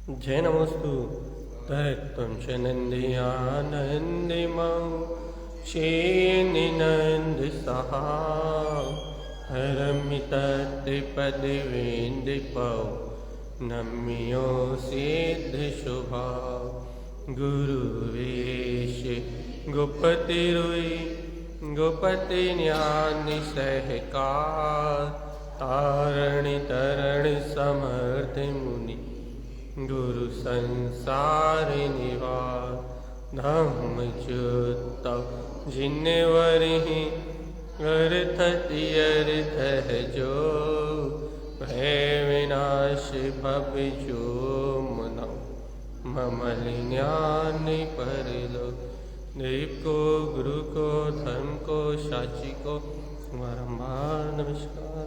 जय नमोस्तु तत्त्वं च नन्द्यानन्दिमं शेनिनन्दसहा हरमितत्रिपदिवेन्दिपौ नम्यो सिद्धशुभा गुरुवेश गोपतिरुई गोपति ज्ञानि सहकार तारणि तरणि समर्थ मुनि गुरु संसार निवार धम्म च्युत जिन्वरि अर्थ तीर्थ जो भय विनाश भव जो मनो ममल ज्ञान पर लो देव को गुरु को धर्म को साची को बारंबार नमस्कार।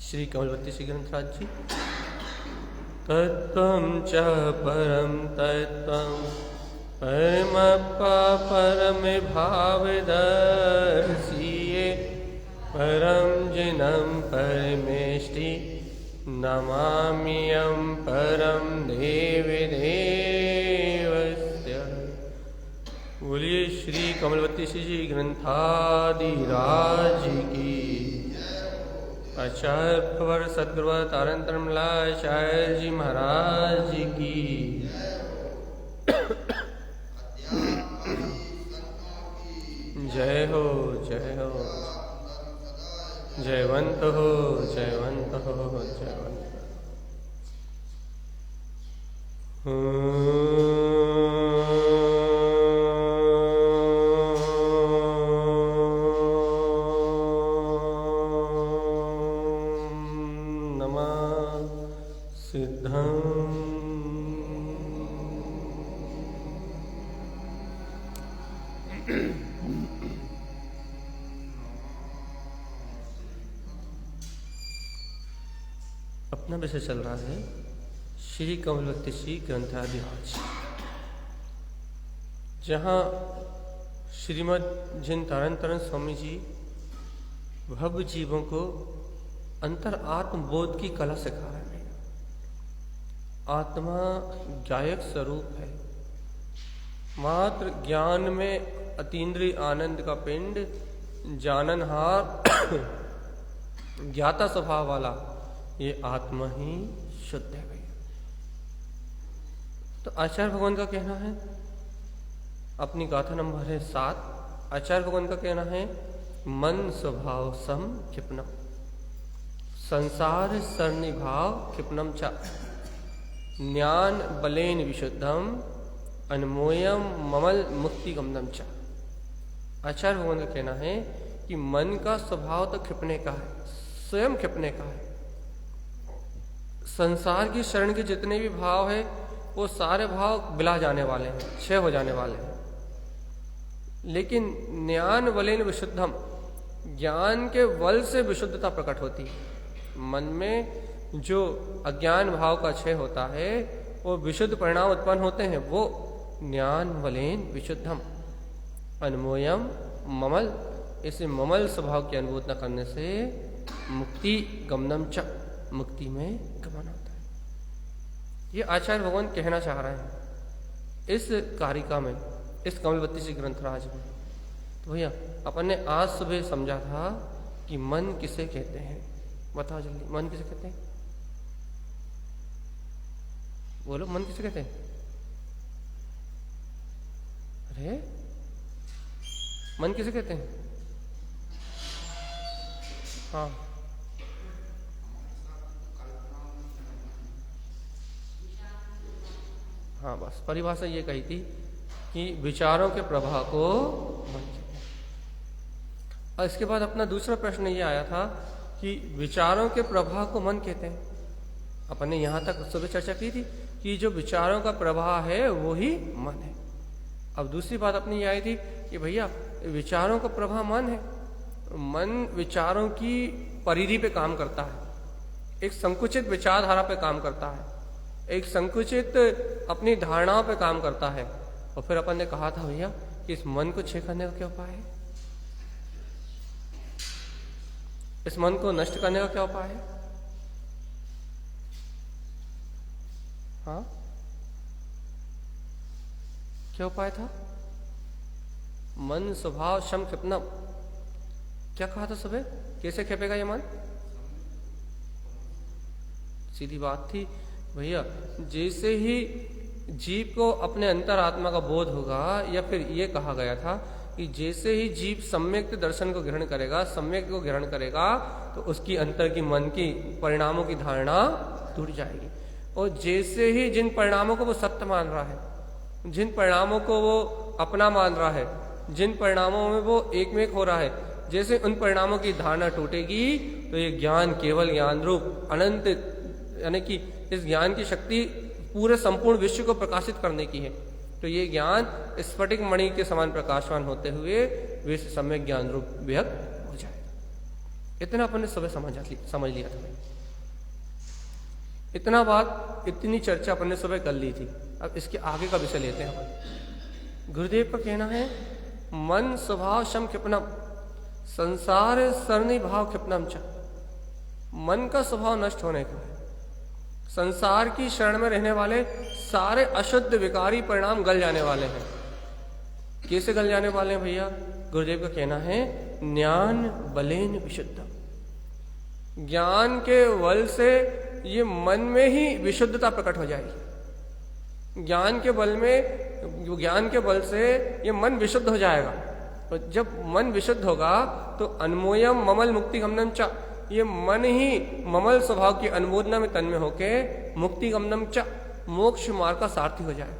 श्री कमलवती श्री ग्रंथराज जी। तत्त्वं च परम तत्त्वं परमप्पा परम भावदर्शिये परम जिनं परमेष्टि नमाम्यहं परम देवदेवस्य। बोलिए श्री कमलवती श्री जी ग्रंथादिराज की। आचार्य प्रवर सद्गुरु तारण धर्मलाचार्य जी महाराज की। जय हो जय हो जयवंत हो जयवंत हो जयवंत हो। अपना विषय चल रहा है श्री कमलवती श्री ग्रंथादिराज, जहाँ श्रीमद् जिन तारण स्वामी जी भव जीवों को अंतर आत्म बोध की कला सिखा रहे हैं। आत्मा गायक स्वरूप है, मात्र ज्ञान में अतीन्द्रिय आनंद का पिंड, जाननहार ज्ञाता स्वभाव वाला ये आत्मा ही शुद्ध है भैया। तो आचार्य भगवान का कहना है, अपनी गाथा नंबर है 7। आचार्य भगवान का कहना है मन स्वभाव सम क्षिपनम संसार सरनिभाव क्षिपनम च ज्ञान बलेन विशुद्धम अनमोयम ममल मुक्ति गमनम च। आचार्य भगवान का कहना है कि मन का स्वभाव तो क्षिपने का है, स्वयं क्षिपने का है। संसार की शरण के जितने भी भाव है वो सारे भाव बिला जाने वाले हैं, क्षय हो जाने वाले हैं। लेकिन ज्ञान बलेन विशुद्धम, ज्ञान के बल से विशुद्धता प्रकट होती है। मन में जो अज्ञान भाव का क्षय होता है वो विशुद्ध परिणाम उत्पन्न होते हैं, वो ज्ञान बलेन विशुद्धम अनमोयम ममल। इसे ममल स्वभाव की अनुभूति न करने से मुक्ति गमनम च, मुक्ति में गमन होता है। ये आचार्य भगवान कहना चाह रहे हैं इस कारिका में, इस कमलवती श्री ग्रंथराज में। तो भैया अपन ने आज सुबह समझा था कि मन किसे कहते हैं। बताओ जल्दी, मन किसे कहते हैं? बोलो, मन किसे कहते हैं? अरे मन किसे कहते हैं? हाँ, हाँ, बस परिभाषा ये कही थी कि विचारों के प्रभाव को मन कहते हैं। और इसके बाद अपना दूसरा प्रश्न ये आया था कि विचारों के प्रभाव को मन कहते हैं। अपन ने यहाँ तक सुबह चर्चा की थी कि जो विचारों का प्रभाव है वो ही मन है। अब दूसरी बात अपनी ये आई थी कि भैया विचारों का प्रभाव मन है, मन विचारों की परिधि पे काम करता है, एक संकुचित विचारधारा पे काम करता है, एक संकुचित अपनी धारणाओं पे काम करता है। और फिर अपन ने कहा था भैया कि इस मन को छे करने का क्या उपाय है? इस मन को नष्ट करने का क्या उपाय है? हाँ, क्या उपाय था? मन स्वभाव शम क्षिपनम। क्या कहा था सुबह? कैसे खेपेगा ये मन? सीधी बात थी भैया, जैसे ही जीव को अपने अंतरात्मा का बोध होगा, या फिर ये कहा गया था कि जैसे ही जीव सम्यक दर्शन को ग्रहण करेगा, सम्यक को ग्रहण करेगा, तो उसकी अंतर की मन की परिणामों की धारणा टूट जाएगी। और जैसे ही जिन परिणामों को वो सत्य मान रहा है, जिन परिणामों को वो अपना मान रहा है, जिन परिणामों में वो एक में एक हो रहा है, जैसे उन परिणामों की धारणा टूटेगी, तो ये ज्ञान केवल ज्ञान रूप अनंत, यानी कि इस ज्ञान की शक्ति पूरे संपूर्ण विश्व को प्रकाशित करने की है। तो ये ज्ञान स्फटिक मणि के समान प्रकाशवान होते हुए विश्व सम्यक ज्ञान रूप व्यक्त हो जाएगा। इतना अपन ने सुबह समझ लिया था। इतना बात, इतनी चर्चा अपन ने सुबह कर ली थी। अब इसके आगे का विषय लेते हैं अपन। गुरुदेव का कहना है, मन स्वभाव शम क्षिपनम संसार सरणी भाव क्षिपनम च। मन का स्वभाव नष्ट होने का है। संसार की शरण में रहने वाले सारे अशुद्ध विकारी परिणाम गल जाने वाले हैं। कैसे गल जाने वाले हैं भैया? गुरुदेव का कहना है, ज्ञान बलेन विशुद्ध। ज्ञान के बल से ये मन में ही विशुद्धता प्रकट हो जाएगी। ज्ञान के बल से ये मन विशुद्ध हो जाएगा। और जब मन विशुद्ध होगा तो अन्मोयम ममल मुक्ति गमनम च, ये मन ही ममल स्वभाव की अनुमोदना में तन्मय होके मुक्ति गमनम च, मोक्ष मार्ग का सारथी हो जाए।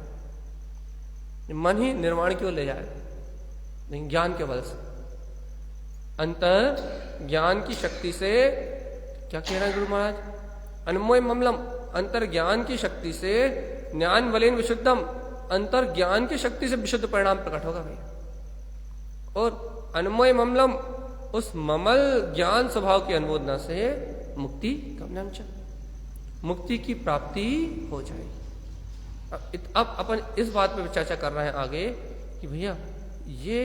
मन ही निर्वाण की ओर ले जाएगा, नहीं ज्ञान के बल से। अंतर ज्ञान की शक्ति से, क्या कह रहे हैं गुरु महाराज? अन्मोय ममलम, अंतर ज्ञान की शक्ति से, ज्ञान बलेन विशुद्धम, अंतर ज्ञान की शक्ति से विशुद्ध परिणाम प्रकट होगा भैया। और अन्मय ममलम, उस ममल ज्ञान स्वभाव की अनुमोदना से मुक्ति गमनम च, मुक्ति की प्राप्ति हो जाएगी। अब अपन इस बात पे चर्चा कर रहे हैं आगे कि भैया ये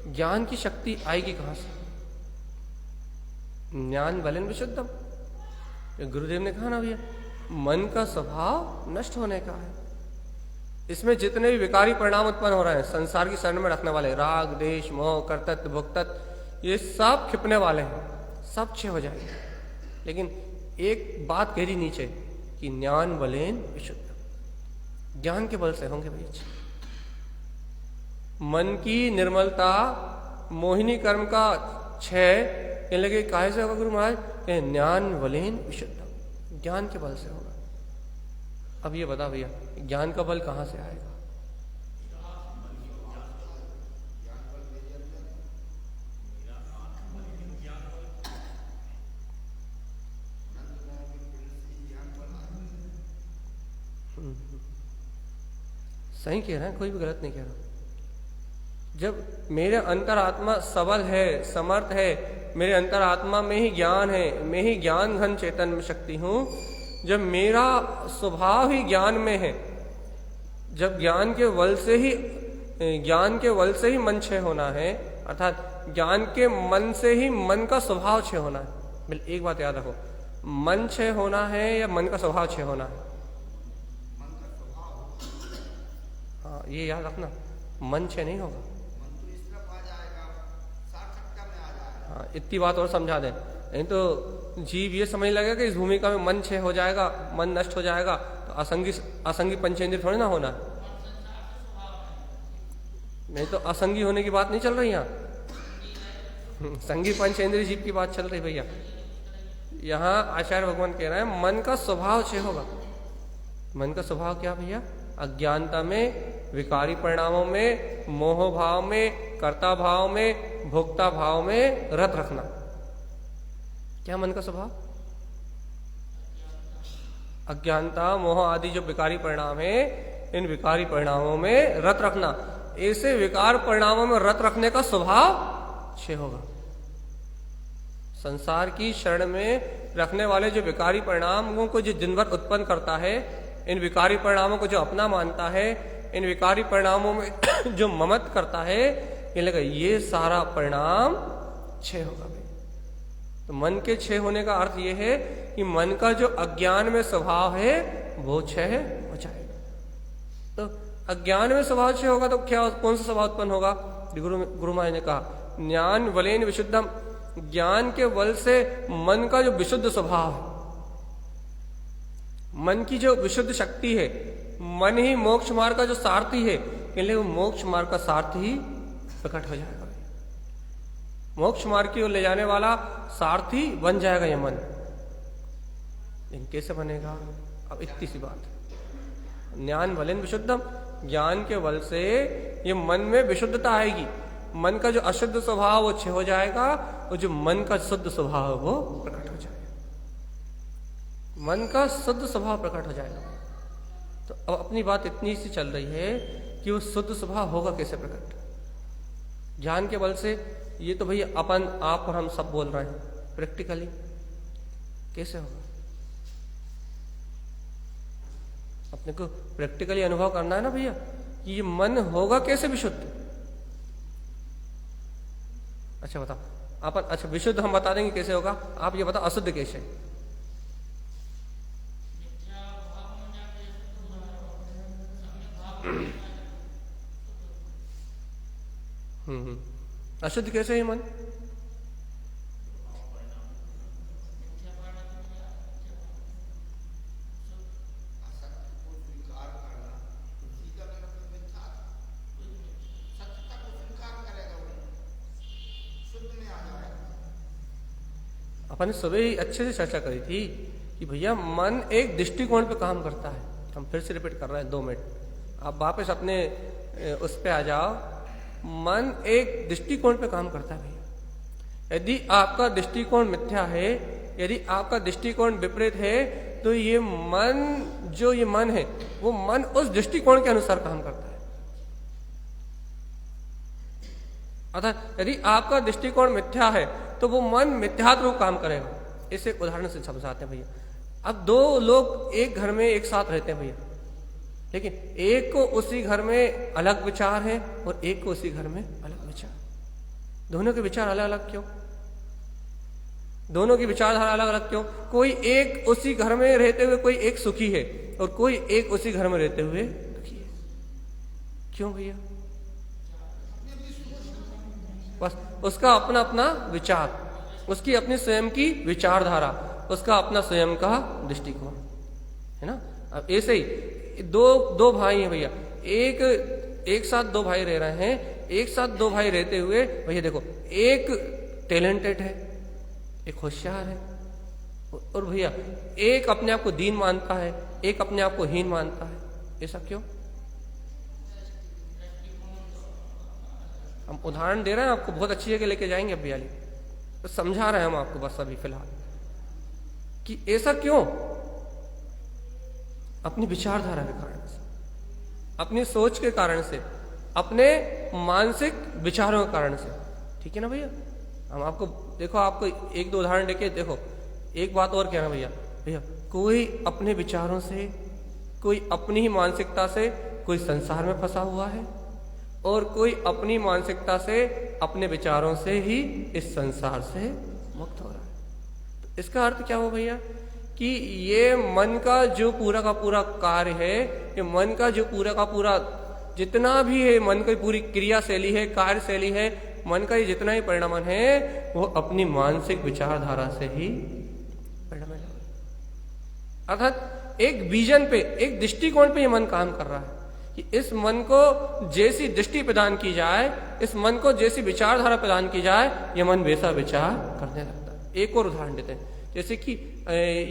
ज्ञान की शक्ति आएगी कहां से? ज्ञान बलन विशुद्धम, गुरुदेव ने कहा ना भैया, मन का स्वभाव नष्ट होने का है। इसमें जितने भी विकारी परिणाम उत्पन्न हो रहे हैं, संसार की शरण में रखने वाले राग देश मोह कर्तृत्व भोक्तत्व, ये सब क्षिपने वाले हैं, सब क्षय हो जाएंगे। लेकिन एक बात कह दी नीचे कि ज्ञान बलेन विशुद्ध, ज्ञान के बल से होंगे भैया। मन की निर्मलता, मोहिनी कर्म का क्षय कहने लगे, काहे से होगा गुरु महाराज? ज्ञान बलेन विशुद्ध, ज्ञान के बल से होगा। अब ये बता भैया, ज्ञान का बल कहां से आएगा? सही कह रहे हैं, कोई भी गलत नहीं कह रहा। जब मेरे अंतरात्मा सबल है, समर्थ है, मेरे अंतरात्मा में ही ज्ञान है, मैं ही ज्ञान घन चेतन में शक्ति हूं, जब मेरा स्वभाव ही ज्ञान में है, जब ज्ञान के बल से ही मन क्षय होना है, अर्थात ज्ञान के मन से ही मन का स्वभाव क्षय होना है। एक बात याद रखो, मन क्षय होना है या मन का स्वभाव क्षय होना है? हाँ, ये याद रखना, मन क्षय नहीं होगा। हाँ, इतनी बात और समझा दें, नहीं तो जीव ये समझ लगेगा कि इस भूमिका में मन क्षय हो जाएगा, मन नष्ट हो जाएगा, तो असंगी पंचेंद्रिय थोड़ी ना होना। नहीं तो असंगी होने की बात नहीं चल रही यहाँ, संगी पंचेंद्रिय जीव की बात चल रही भैया। यहाँ आचार्य भगवान कह रहे हैं मन का स्वभाव क्षय होगा। मन का स्वभाव क्या भैया? अज्ञानता में, विकारी परिणामों में, मोह भाव में, कर्ता भाव में, भोक्ता भाव में रत रखना। क्या मन का स्वभाव? अज्ञानता मोह आदि जो विकारी परिणाम है, इन विकारी परिणामों में रत रखना। ऐसे विकार परिणामों में रत रखने का स्वभाव क्षय होगा। संसार की शरण में रखने वाले जो विकारी परिणामों को जो दिन भर उत्पन्न करता है, इन विकारी परिणामों को जो अपना मानता है, इन विकारी परिणामों में जो ममत करता है, ये लगा ये सारा परिणाम क्षय होगा भाई। तो मन के क्षय होने का अर्थ यह है कि मन का जो अज्ञान में स्वभाव है वो क्षय हो जाएगा। तो अज्ञान में स्वभाव क्षय होगा तो क्या, कौन सा स्वभाव उत्पन्न होगा? गुरु महाराज ने कहा ज्ञान बलेन विशुद्धम, ज्ञान के बल से मन का जो विशुद्ध स्वभाव है, मन की जो विशुद्ध शक्ति है, मन ही मोक्ष मार्ग का जो सारथी है, इसलिए वो मोक्ष मार्ग का सारथी प्रकट हो जाएगा। मोक्ष मार्ग की ओर ले जाने वाला सारथी बन जाएगा ये मन। लेकिन कैसे बनेगा? अब इतनी सी बात है, ज्ञान बलेन विशुद्धम, ज्ञान के बल से ये मन में विशुद्धता आएगी। मन का जो अशुद्ध स्वभाव वो क्षय हो जाएगा और जो मन का शुद्ध स्वभाव वो प्रकट हो जाएगा। मन का शुद्ध स्वभाव प्रकट हो जाएगा। तो अब अपनी बात इतनी सी चल रही है कि वो शुद्ध स्वभाव होगा कैसे प्रकट? ज्ञान के बल से। ये तो भैया अपन, आप और हम सब बोल रहे हैं, प्रैक्टिकली कैसे होगा? अपने को प्रैक्टिकली अनुभव करना है ना भैया कि ये मन होगा कैसे विशुद्ध। अच्छा बताओ अपन, अच्छा विशुद्ध हम बता देंगे कैसे होगा, आप ये बताओ अशुद्ध कैसे? अशुद्ध कैसे है मन? अपन ने सुबह ही अच्छे से चर्चा करी थी कि भैया मन एक दृष्टिकोण पे काम करता है। हम फिर से रिपीट कर रहे हैं 2 मिनट, आप वापस अपने उस पे आ जाओ। मन एक दृष्टिकोण पे काम करता है भैया। यदि आपका दृष्टिकोण मिथ्या है, यदि आपका दृष्टिकोण विपरीत है, तो ये मन, जो ये मन है, वो मन उस दृष्टिकोण के अनुसार काम करता है। अर्थात यदि आपका दृष्टिकोण मिथ्या है तो वो मन मिथ्यात्व रूप काम करेगा। इसे उदाहरण से समझाते हैं भैया। अब 2 लोग एक घर में एक साथ रहते हैं भैया, लेकिन एक को उसी घर में अलग विचार है और एक को उसी घर में अलग विचार। दोनों के विचार अलग अलग क्यों? दोनों की विचारधारा अलग अलग क्यों? कोई एक उसी घर में रहते हुए कोई एक सुखी है और कोई एक उसी घर में रहते हुए दुखी है। क्यों भैया? बस उसका अपना अपना विचार, उसकी अपनी स्वयं की विचारधारा, उसका अपना स्वयं का दृष्टिकोण है ना। अब ऐसे ही दो भाई हैं भैया, एक साथ 2 भाई रह रहे हैं। एक साथ 2 भाई रहते हुए भैया देखो, एक टैलेंटेड है, एक होशियार है, और भैया एक अपने आप को दीन मानता है, एक अपने आप को हीन मानता है। ऐसा क्यों? हम उदाहरण दे रहे हैं आपको, बहुत अच्छी जगह लेके जाएंगे अब भैया, तो समझा रहे हैं हम आपको बस अभी फिलहाल कि ऐसा क्यों। अपनी विचारधारा के कारण से, अपनी सोच के कारण से, अपने मानसिक विचारों के कारण से। ठीक है ना भैया? हम आपको देखो, आपको 1-2 उदाहरण देके देखो। एक बात और कहना भैया, कोई अपने विचारों से, कोई अपनी ही मानसिकता से कोई संसार में फंसा हुआ है और कोई अपनी मानसिकता से, अपने विचारों से ही इस संसार से मुक्त हो रहा है। तो इसका अर्थ क्या हो भैया कि ये मन का जो पूरा का पूरा कार्य है, ये मन का जो पूरा का पूरा जितना भी है, मन की पूरी क्रिया शैली है, कार्य शैली है, मन का ये जितना ही परिणाम है, वो अपनी मानसिक विचारधारा से ही परिणाम है। अर्थात एक विजन पे, एक दृष्टिकोण पे ये मन काम कर रहा है कि इस मन को जैसी दृष्टि प्रदान की जाए, इस मन को जैसी विचारधारा प्रदान की जाए, ये मन वैसा विचार करने लगता है। एक और उदाहरण देते हैं, जैसे कि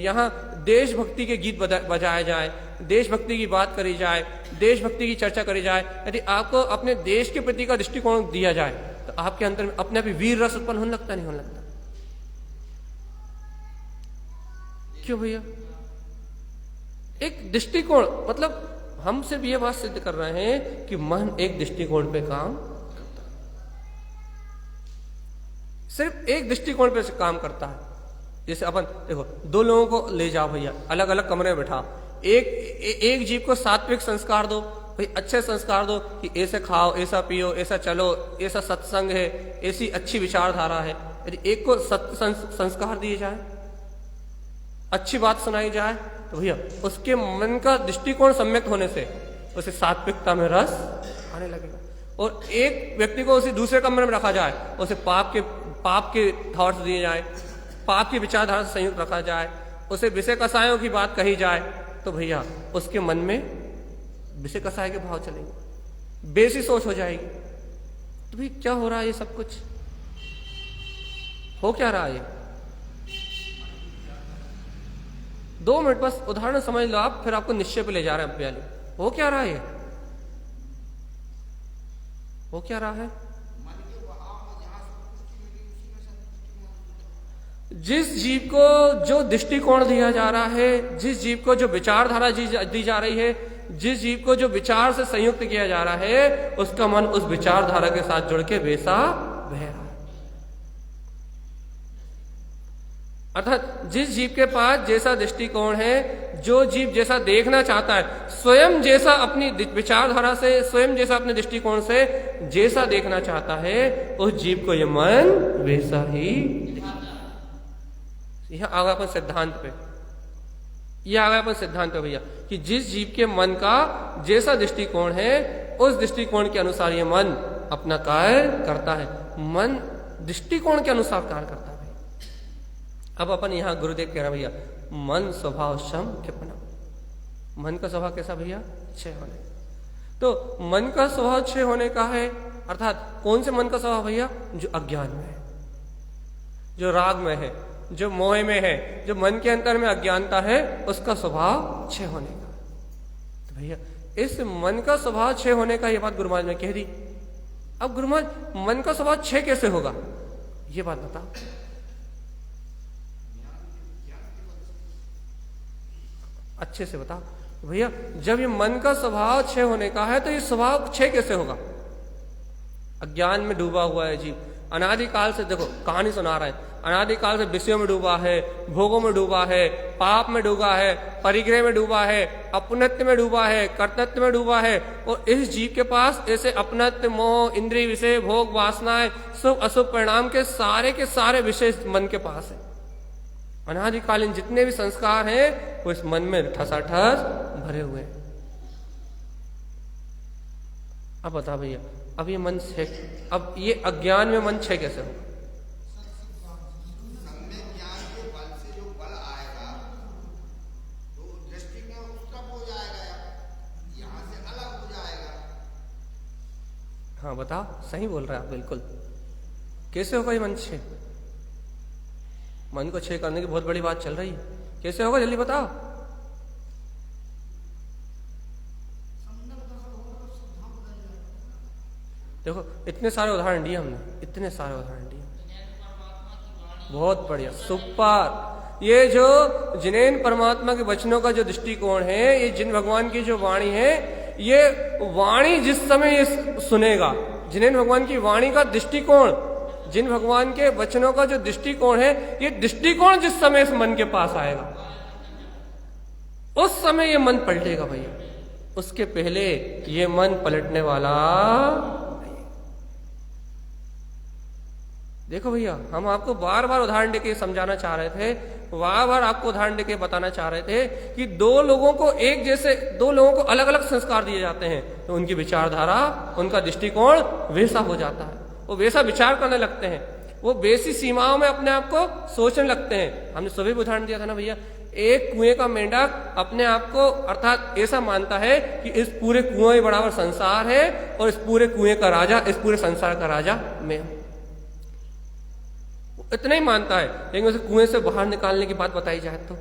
यहाँ देशभक्ति के गीत बजाए जाए, देशभक्ति की बात करी जाए, देशभक्ति की चर्चा करी जाए। यदि आपको अपने देश के प्रति का दृष्टिकोण दिया जाए तो आपके अंदर में अपने आप वीर रस उत्पन्न होने लगता, नहीं होने लगता? क्यों भैया? एक दृष्टिकोण, मतलब हम सिर्फ ये बात सिद्ध कर रहे हैं कि मन एक दृष्टिकोण पे काम करता है, सिर्फ एक दृष्टिकोण पे काम करता है। जैसे अपन देखो, 2 लोगों को ले जाओ भैया, अलग अलग कमरे में बैठा, एक जीव को सात्विक संस्कार दो, भाई अच्छे संस्कार दो कि ऐसे खाओ, ऐसा पियो, ऐसा चलो, ऐसा सत्संग है, ऐसी अच्छी विचारधारा है, यदि एक को सत्य संस्कार दिए जाए, अच्छी बात सुनाई जाए, तो भैया उसके मन का दृष्टिकोण सम्यक होने से उसे सात्विकता में रस आने लगेगा। और एक व्यक्ति को उसे दूसरे कमरे में रखा जाए, उसे पाप के थॉट्स दिए जाए, पाप की विचारधारा से संयुक्त रखा जाए, उसे विषय कसायों की बात कही जाए, तो भैया उसके मन में विषय कसाय के भाव चलेंगे, बेसी सोच हो जाएगी। तो भाई क्या हो रहा है? ये सब कुछ हो क्या रहा है? 2 मिनट बस उदाहरण समझ लो आप, फिर आपको निश्चय पे ले जा रहे हैं अभ्याली। हो क्या रहा है? हो क्या रहा है? जिस जीव को जो दृष्टिकोण दिया जा रहा है, जिस जीव को जो विचारधारा दी जा रही है, जिस जीव को जो विचार से संयुक्त किया जा रहा है, उसका मन उस विचारधारा के साथ जुड़ के वैसा बह रहा है। अर्थात जिस जीव के पास जैसा दृष्टिकोण है, जो जीव जैसा देखना चाहता है, स्वयं जैसा अपनी विचारधारा से, स्वयं जैसा अपने दृष्टिकोण से जैसा देखना चाहता है, उस जीव को ये मन वैसा ही। यह आ गया अपन सिद्धांत पे, यह आ गया अपन सिद्धांत पे भैया, कि जिस जीव के मन का जैसा दृष्टिकोण है, उस दृष्टिकोण के अनुसार ये मन अपना कार्य करता है। मन दृष्टिकोण के अनुसार कार्य करता है। अब अपन यहां गुरुदेव कह रहे भैया, मन स्वभाव शम क्षिपणम। मन का स्वभाव कैसा भैया? क्षय होने। तो मन का स्वभाव क्षय होने का है, अर्थात कौन से मन का स्वभाव भैया? जो अज्ञान में है, जो राग में है, जो मोह में है, जो मन के अंतर में अज्ञानता है, उसका स्वभाव क्षय होने का। तो भैया इस मन का स्वभाव क्षय होने का ये बात गुरु महाराज ने कह दी। अब गुरु महाराज मन का स्वभाव क्षय कैसे होगा, ये बात बताओ। अच्छे से बताओ भैया। जब ये मन का स्वभाव क्षय होने का है, तो ये स्वभाव क्षय कैसे होगा? अज्ञान में डूबा हुआ है जीव, अनादिकाल से, देखो कहानी सुना रहा है, अनादिकाल से विषयों में डूबा है, भोगों में डूबा है, पाप में डूबा है, परिग्रह में डूबा है, अपनत्व में डूबा है, कर्तृत्व में डूबा है। और इस जीव के पास ऐसे अपनत्व, मोह, इंद्रिय विषय, भोग, वासनाएं, शुभ अशुभ परिणाम के सारे विषय मन के पास है। अनादिकालीन जितने भी संस्कार हैं, वो इस मन में ठसाठस भरे हुए हैं। अब बता भैया, अब ये मन क्षय, अब ये अज्ञान में मन क्षय कैसे होगा? हाँ बताओ, सही बोल रहे हैं आप, बिल्कुल। कैसे होगा ये मन क्षय? मन को क्षय करने की बहुत बड़ी बात चल रही है, कैसे होगा जल्दी बताओ। देखो इतने सारे उदाहरण दिए हमने, इतने सारे उदाहरण दिए, बहुत बढ़िया, सुपर। ये जो जिनेन परमात्मा के वचनों का जो दृष्टिकोण है, ये जिन भगवान की जो वाणी है, ये वाणी जिस समय ये सुनेगा, जिनेन भगवान की वाणी का दृष्टिकोण, जिन भगवान के वचनों का जो दृष्टिकोण है, ये दृष्टिकोण जिस समय इस मन के पास आएगा, उस समय ये मन पलटेगा भैया। उसके पहले ये मन पलटने वाला। देखो भैया, हम आपको बार बार उदाहरण देके समझाना चाह रहे थे, बार बार आपको उदाहरण देके बताना चाह रहे थे कि दो लोगों को एक जैसे, दो लोगों को अलग अलग संस्कार दिए जाते हैं, तो उनकी विचारधारा, उनका दृष्टिकोण वैसा हो जाता है, वो वैसा विचार करने लगते हैं, वो वैसी सीमाओं में अपने आप को सोचने लगते हैं। हमने सुबह भी उदाहरण दिया था ना भैया, एक कुएं का मेंढक अपने आप को अर्थात ऐसा मानता है कि इस पूरे कुएं बराबर संसार है, और इस पूरे कुएं का राजा, इस पूरे संसार का राजा मैं हूं, इतना ही मानता है। लेकिन उसे कुएं से बाहर निकालने की बात बताई जाए तो,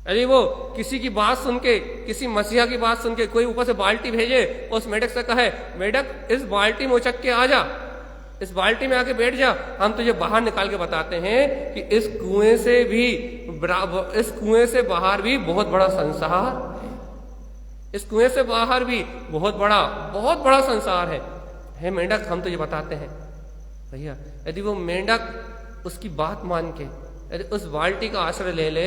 अरे वो किसी की बात सुन के, किसी मसीहा की बात सुन के कोई ऊपर से बाल्टी भेजे, उस मेढक से कहे, मेढक इस बाल्टी में उचक के आ जा, इस बाल्टी में आके बैठ जा, हम तुझे बाहर निकाल के बताते हैं कि इस कुएं से भी, इस कुएं से बाहर भी बहुत बड़ा संसार है, इस कुएं से बाहर भी बहुत बड़ा संसार है मेंढक, हम तुझे बताते हैं। भैया यदि वो मेंढक उसकी बात मान के यदि उस बाल्टी का आश्रय ले ले,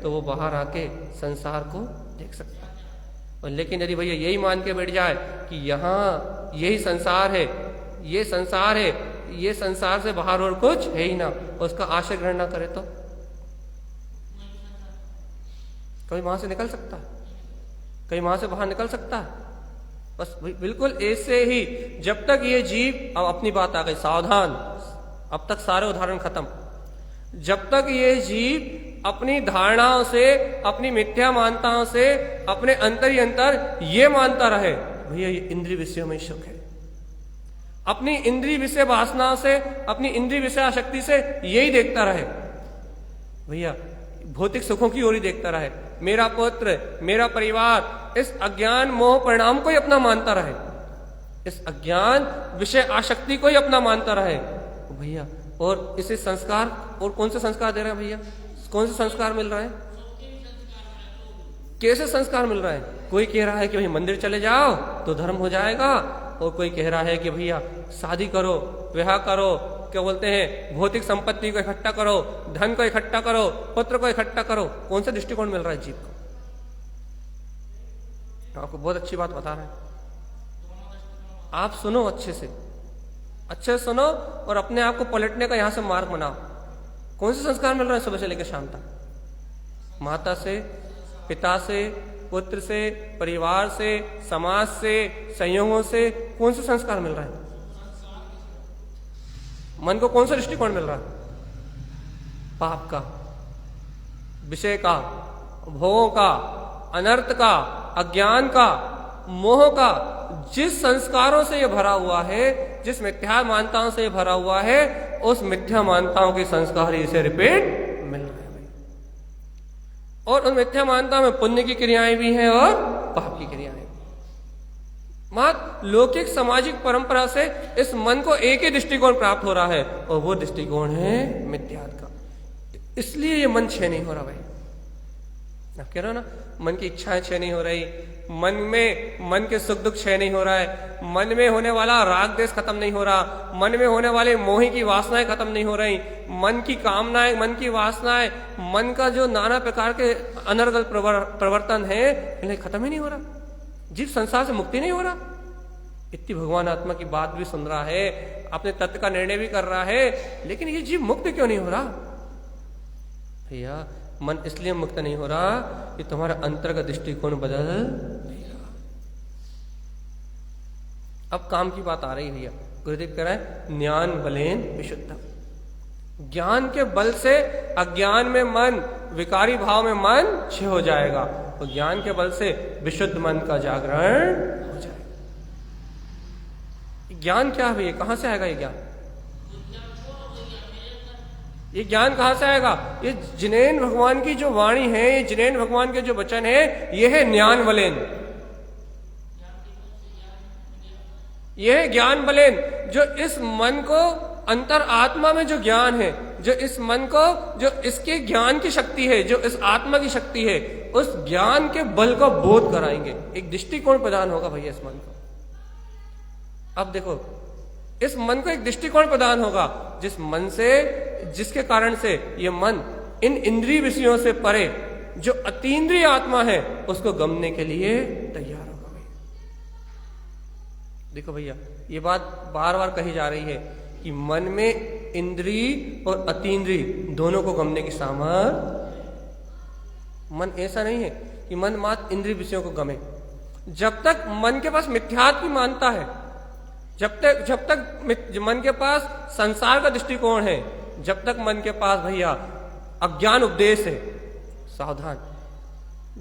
तो वो बाहर आके संसार को देख सकता है। और लेकिन यदि भैया यही मान के बैठ जाए कि यहाँ यही संसार है, ये संसार है, ये संसार से बाहर और कुछ है ही ना, उसका आश्रय ग्रहण ना करे तो कभी वहां से निकल सकता है? कहीं वहां से बाहर निकल सकता है? बस बिल्कुल ऐसे ही जब तक ये जीव, अब अपनी बात आ गई, सावधान, अब तक सारे उदाहरण खत्म। जब तक ये जीव अपनी धारणाओं से, अपनी मिथ्या मान्यताओं से, अपने अंतर ही अंतर ये मानता रहे भैया ये इंद्रिय विषयों में सुख है, अपनी इंद्रिय विषय वासनाओं से, अपनी इंद्रिय विषय आसक्ति से यही देखता रहे भैया, भौतिक सुखों की ओर ही देखता रहे, मेरा पुत्र, मेरा परिवार, इस अज्ञान मोह परिणाम को ही अपना मानता रहे, इस अज्ञान विषय आसक्ति को ही अपना मानता रहे भैया। और इसे संस्कार, और कौन से संस्कार दे रहे हैं भैया? कौन से संस्कार मिल रहे हैं? कैसे संस्कार मिल रहा है? कोई कह रहा है कि भाई मंदिर चले जाओ तो धर्म हो जाएगा, और कोई कह रहा है कि भैया शादी करो, विवाह करो, क्या बोलते हैं, भौतिक संपत्ति को इकट्ठा करो, धन को इकट्ठा करो, पुत्र को इकट्ठा करो। कौन सा दृष्टिकोण मिल रहा है जीव को? आपको बहुत अच्छी बात बता रहे हैं, आप सुनो अच्छे से, अच्छे सुनो और अपने आप को पलटने का यहां से मार्ग बनाओ। कौन से संस्कार मिल रहे हैं सुबह से लेकर शाम तक? माता से, पिता से, पुत्र से, परिवार से, समाज से, संयोगों से, कौन से संस्कार मिल रहे हैं? मन को कौन सा दृष्टिकोण मिल रहा है? पाप का, विषय का, भोगों का, अनर्थ का, अज्ञान का, मोह का। जिस संस्कारों से ये भरा हुआ है, जिस मिथ्या मान्यताओं से ये भरा हुआ है, उस मिथ्या मान्यताओं के संस्कार इसे रिपीट मिल रहे हैं भाई। और उन मिथ्या मान्यताओं में पुण्य की क्रियाएं भी हैं और पाप की क्रियाएं। मात्र लौकिक सामाजिक परंपरा से इस मन को एक ही दृष्टिकोण प्राप्त हो रहा है, और वो दृष्टिकोण है मिथ्यात्व का। इसलिए ये मन क्षय नहीं हो रहा भाई। आप कह रहे हो ना, मन की इच्छाएं क्षय नहीं हो रही, मन के सुख दुख क्षय नहीं हो रहा है, मन में होने वाला राग देश खत्म नहीं हो रहा, मन में होने वाले मोही की वासनाएं खत्म नहीं हो रही, मन की कामनाएं, मन की वासनाएं, मन का जो नाना प्रकार के अनर्गल प्रवर्तन है, इन्हें खत्म ही नहीं हो रहा। जीव संसार से मुक्ति नहीं हो रहा। इतनी भगवान आत्मा की बात भी सुन रहा है, अपने तत्व का निर्णय भी कर रहा है, लेकिन ये जीव मुक्त क्यों नहीं हो रहा? भैया मन इसलिए मुक्त नहीं हो रहा कि तुम्हारा अंतर का दृष्टिकोण बदल नहीं रहा। अब काम की बात आ रही है भैया। गुरुदेव कह रहे हैं ज्ञान बलेन विशुद्धम। ज्ञान के बल से अज्ञान में मन, विकारी भाव में मन क्षय हो जाएगा, तो ज्ञान के बल से विशुद्ध मन का जागरण हो जाएगा। ज्ञान क्या है भैया? कहां से आएगा ये ज्ञान? ये ज्ञान कहां से आएगा? ये जिनेन भगवान की जो वाणी है, ये जिनेन भगवान के जो वचन है, ये है ज्ञान बलेन। ये है ज्ञान बलेन, जो इस मन को अंतर आत्मा में जो ज्ञान है, जो इस मन को, जो इसके ज्ञान की शक्ति है, जो इस आत्मा की शक्ति है, उस ज्ञान के बल का बोध कराएंगे। एक दृष्टिकोण प्रदान होगा भैया इस मन को। अब देखो, इस मन को एक दृष्टिकोण प्रदान होगा, जिस मन से, जिसके कारण से ये मन इन इंद्रिय विषयों से परे जो अतीन्द्रिय आत्मा है उसको गमने के लिए तैयार होगा भैया। देखो भैया, ये बात बार बार कही जा रही है कि मन में इंद्रिय और अतीन्द्रिय दोनों को गमने की सामर्थ्य। मन ऐसा नहीं है कि मन मात्र इंद्रिय विषयों को गमे। जब तक मन के पास मिथ्यात्व मानता है, जब तक मन के पास संसार का दृष्टिकोण है, जब तक मन के पास भैया अज्ञान उपदेश है, सावधान,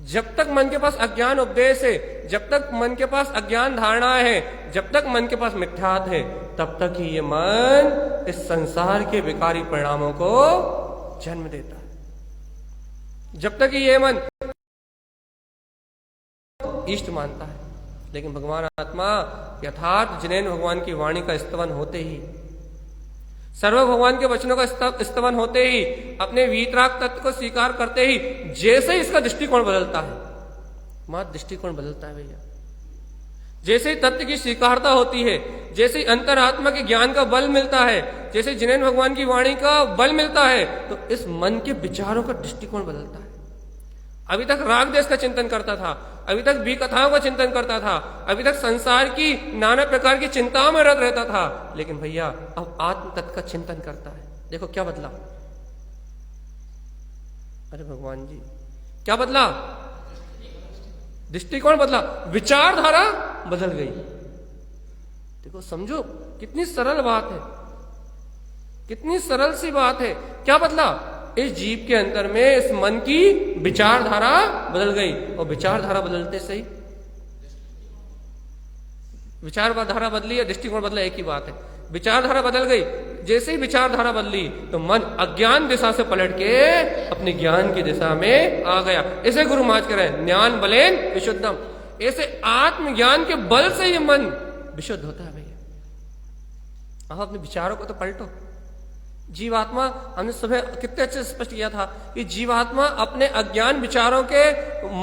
जब तक मन के पास अज्ञान उपदेश है, जब तक मन के पास अज्ञान धारणाएं है, जब तक मन के पास मिथ्यात्व है, तब तक ही ये मन इस संसार के विकारी परिणामों को जन्म देता है। जब तक ये मन इष्ट मानता है। लेकिन भगवान आत्मा यथार्थ जिनेन भगवान की वाणी का स्तवन होते ही, सर्व भगवान के वचनों का स्तवन होते ही, अपने वीतराग तत्व को स्वीकार करते ही, जैसे ही इसका दृष्टिकोण बदलता है, मात्र दृष्टिकोण बदलता है भैया, जैसे ही तत्व की स्वीकारता होती है, जैसे ही अंतरात्मा के ज्ञान का बल मिलता है, जैसे जिनेन भगवान की वाणी का बल मिलता है, तो इस मन के विचारों का दृष्टिकोण बदलता है। अभी तक राग देश का चिंतन करता था, अभी तक भी कथाओं का चिंतन करता था, अभी तक संसार की नाना प्रकार की चिंताओं में रत रहता था, लेकिन भैया अब आत्म तत्व का चिंतन करता है। देखो क्या बदला, अरे भगवान जी क्या बदला, दृष्टिकोण बदला, विचारधारा बदल गई। देखो समझो कितनी सरल बात है, कितनी सरल सी बात है। क्या बदला, इस जीव के अंदर में इस मन की विचारधारा बदल गई, और विचारधारा बदलते सही विचारधारा बदली या दृष्टिकोण बदला, एक ही बात है। विचारधारा बदल गई, जैसे ही विचारधारा बदली तो मन अज्ञान दिशा से पलट के अपने ज्ञान की दिशा में आ गया। इसे गुरु महाराज कह रहे हैं ज्ञान बलेन विशुद्धम, ऐसे आत्मज्ञान के बल से ये मन विशुद्ध होता है। भैया आप अपने विचारों को तो पलटो। जीवात्मा, हमने सुबह कितने अच्छे से स्पष्ट किया था कि जीवात्मा अपने अज्ञान विचारों के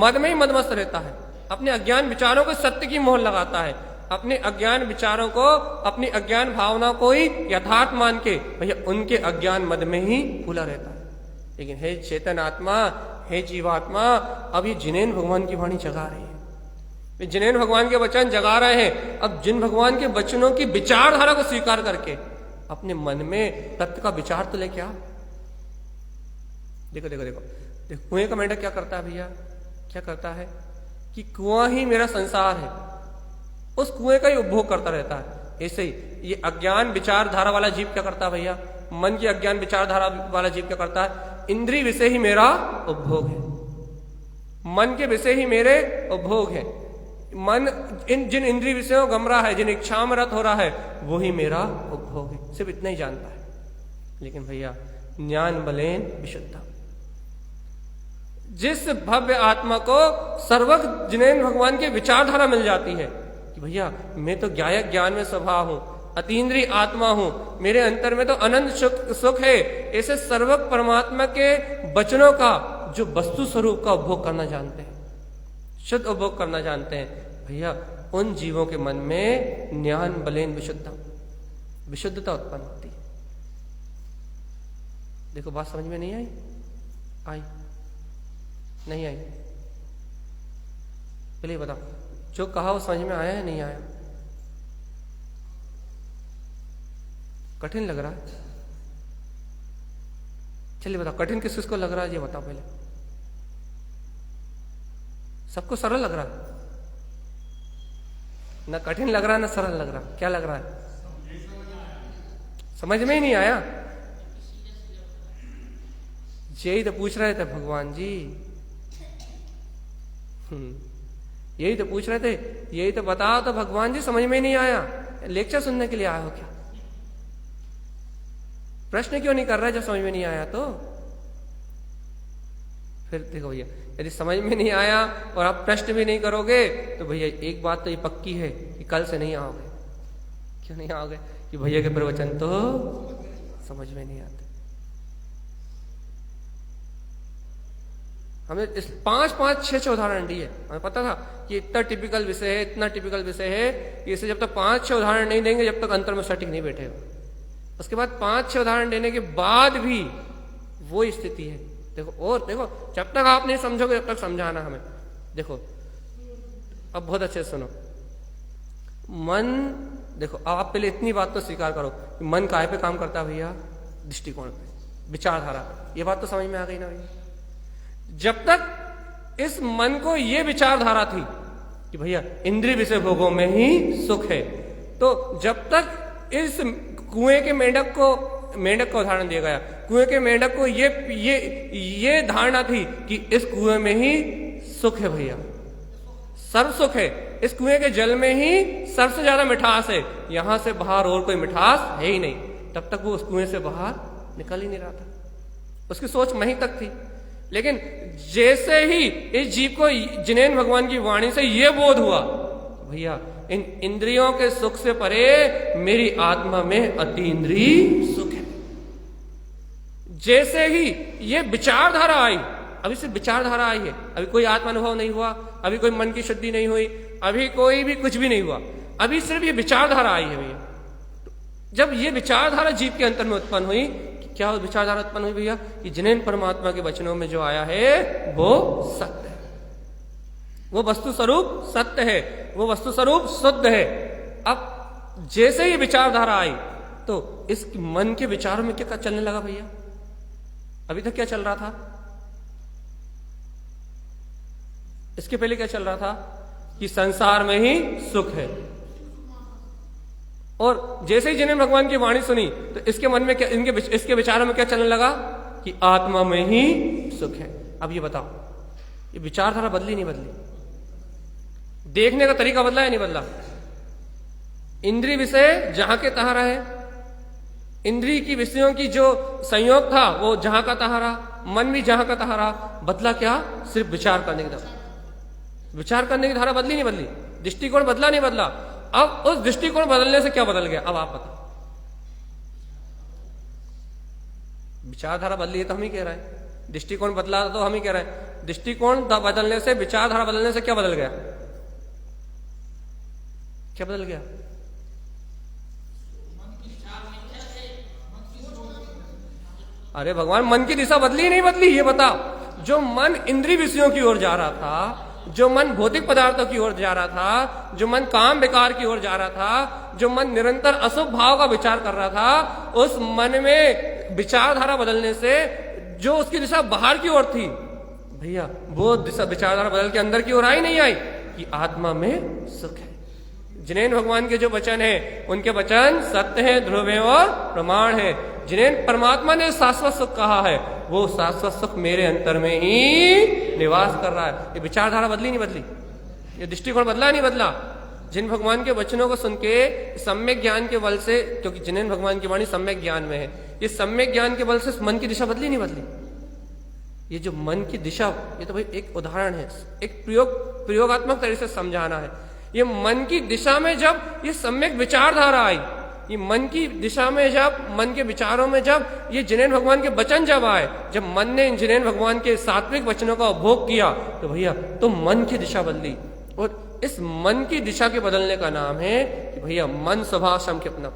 मद में ही मदमस्त रहता है, अपने अज्ञान विचारों को सत्य की मोहर लगाता है, अपने अज्ञान विचारों को, अपनी अज्ञान भावना को ही यथार्थ मान के भैया उनके अज्ञान मद में ही भूला रहता है। लेकिन हे चेतन आत्मा, हे जीवात्मा, अब ये जिनेन भगवान की वाणी जगा रही है, जिनेन भगवान के वचन जगा रहे हैं। अब जिन भगवान के वचनों की विचारधारा को स्वीकार करके अपने मन में तत्व का विचार तो लेके आ। देखो देखो देखो देखो, कुएं का मेंढक क्या करता है भैया, क्या करता है कि कुआं ही मेरा संसार है, उस कुएं का ही उपभोग करता रहता है। ऐसे ही ये अज्ञान विचारधारा वाला जीव क्या करता है भैया, मन की अज्ञान विचारधारा वाला जीव क्या करता है, इंद्रिय विषय ही मेरा उपभोग है, मन के विषय ही मेरे उपभोग है, मन जिन इंद्रिय विषयों गम रहा है, जिन इच्छाओं में रत हो रहा है, वो ही मेरा उपभोग है। सिर्फ इतना ही जानता है। लेकिन भैया ज्ञान बलेन विशुद्धम, जिस भव्य आत्मा को सर्वज्ञ जिनेन भगवान की विचारधारा मिल जाती है कि भैया मैं तो ज्ञायक ज्ञान में स्वभाव हूं, अतीन्द्रिय आत्मा हूं, मेरे अंतर में तो अनंत सुख है, ऐसे सर्वज्ञ परमात्मा के वचनों का जो वस्तु स्वरूप का उपभोग करना जानते हैं, शुद्ध उपभोग करना जानते हैं, भैया उन जीवों के मन में ज्ञान बलेन विशुद्धम, विशुद्धता उत्पन्न होती है। देखो बात समझ में नहीं आई, आई नहीं आई, पहले बताओ जो कहा वो समझ में आया है नहीं आया, कठिन लग रहा है, चलिए बताओ कठिन किस किसको लग रहा है ये बताओ पहले। सबको सरल लग रहा है, ना कठिन लग रहा है ना सरल लग रहा, क्या लग रहा है, समझ में ही नहीं आया। यही तो पूछ रहे थे भगवान जी, यही तो पूछ रहे थे, यही तो बताओ तो भगवान जी, समझ में नहीं आया, लेक्चर सुनने के लिए आए हो क्या, प्रश्न क्यों नहीं कर रहा जब समझ में नहीं आया तो। फिर देखो भैया यदि समझ में नहीं आया और आप प्रश्न भी नहीं करोगे तो भैया एक बात तो ये पक्की है कि कल से नहीं आओगे। क्यों नहीं आओगे, कि भैया के प्रवचन तो समझ में नहीं आते। हमने इस 5-5-6 उदाहरण दिए, हमें पता था कि इतना टिपिकल विषय है, इतना टिपिकल विषय है कि इसे जब तक 5-6 उदाहरण नहीं देंगे जब तक अंतर में सटीक नहीं बैठेगा। उसके बाद 5-6 उदाहरण देने के बाद भी वो स्थिति है। देखो और देखो, जब तक आप नहीं समझोगे जब तक समझाना हमें। देखो अब बहुत अच्छे से सुनो, मन, देखो आप पहले इतनी बात तो स्वीकार करो कि मन काहे पे काम करता है भैया, दृष्टिकोण पे, विचारधारा पे। ये बात तो समझ में आ गई ना भैया। जब तक इस मन को ये विचारधारा थी कि भैया इंद्रिय विषय भोगों में ही सुख है, तो जब तक इस कुएं के मेंढक का उदाहरण दिया गया, कुएं के मेंढक को ये धारणा थी कि इस कुएं में ही सुख है भैया, सर्व सुख है, इस कुएं के जल में ही सबसे ज्यादा मिठास है, यहां से बाहर और कोई मिठास है ही नहीं। तब तक वो उस कुएं से बाहर निकल ही नहीं रहा था, उसकी सोच वहीं तक थी। लेकिन जैसे ही इस जीव को जिनेन भगवान की वाणी से यह बोध हुआ भैया इन इंद्रियों के सुख से परे मेरी आत्मा में अतीन्द्रिय सुख है, जैसे ही ये विचारधारा आई, अभी सिर्फ विचारधारा आई है, अभी कोई आत्मानुभव नहीं हुआ, अभी कोई मन की शुद्धि नहीं हुई, अभी कोई भी कुछ भी नहीं हुआ, अभी सिर्फ ये विचारधारा आई है भैया। जब ये विचारधारा जीव के अंतर में उत्पन्न हुई कि क्या विचारधारा उत्पन्न हुई भैया? कि जिनेन परमात्मा के वचनों में जो आया है वो सत्य है, वो वस्तु स्वरूप सत्य है, वो वस्तु स्वरूप शुद्ध है। अब जैसे ही विचारधारा आई तो इस मन के विचारों में क्या चलने लगा भैया? अभी तक क्या चल रहा था? इसके पहले क्या चल रहा था? कि संसार में ही सुख है। और जैसे ही जिन्हें भगवान की वाणी सुनी तो इसके मन में क्या, इसके विचारों में क्या चलने लगा? कि आत्मा में ही सुख है। अब ये बताओ, ये विचारधारा बदली नहीं बदली? देखने का तरीका बदला या नहीं बदला? इंद्रिय विषय जहां के तहां रहे, इंद्रिय की विषयों की जो संयोग था वो जहां का तहां रहा, मन भी जहां का तहां रहा। बदला क्या? सिर्फ विचार करने की धारा। विचार करने की धारा बदली नहीं बदली? दृष्टिकोण बदला नहीं बदला? अब उस दृष्टिकोण बदलने से क्या बदल गया? अब आप बताओ। विचारधारा बदली है तो हम ही कह रहे हैं, दृष्टिकोण बदला तो हम ही कह रहे हैं। दृष्टिकोण बदलने से, विचारधारा बदलने से क्या बदल गया? क्या बदल गया? अरे भगवान, मन की दिशा बदली नहीं बदली? ये बताओ। जो मन इंद्रिय विषयों की ओर जा रहा था, जो मन भौतिक पदार्थों की ओर जा रहा था, जो मन काम विकार की ओर जा रहा था, जो मन निरंतर अशुभ भाव का विचार कर रहा था, उस मन में विचारधारा बदलने से जो उसकी दिशा बाहर की ओर थी भैया, वो दिशा विचारधारा बदल के अंदर की ओर आई नहीं आई? कि आत्मा में सुख है। जिनेन भगवान के जो वचन है उनके वचन सत्य है, ध्रुव है और प्रमाण है। जिनेन परमात्मा ने शाश्वत सुख कहा है, वो शाश्वत सुख मेरे अंतर में ही निवास कर रहा है। ये विचारधारा बदली नहीं बदली? ये दृष्टिकोण बदला नहीं बदला? जिन भगवान के वचनों को सुन के सम्यक ज्ञान के बल से, क्योंकि जिनेन भगवान की वाणी सम्यक ज्ञान में है, ये सम्यक ज्ञान के बल से मन की दिशा बदली नहीं बदली? ये जो मन की दिशा, ये तो भाई एक उदाहरण है, एक प्रयोगात्मक तरीके से समझाना है। ये मन की दिशा में जब ये सम्यक विचारधारा आई, ये मन की दिशा में जब, मन के विचारों में जब ये जिनेन भगवान के वचन जब आए, जब मन ने इन जिनेन भगवान के सात्विक वचनों का उपभोग किया, तो भैया तो मन की दिशा बदली। और इस मन की दिशा के बदलने का नाम है कि भैया मन स्वभाव संक्षिप्तम।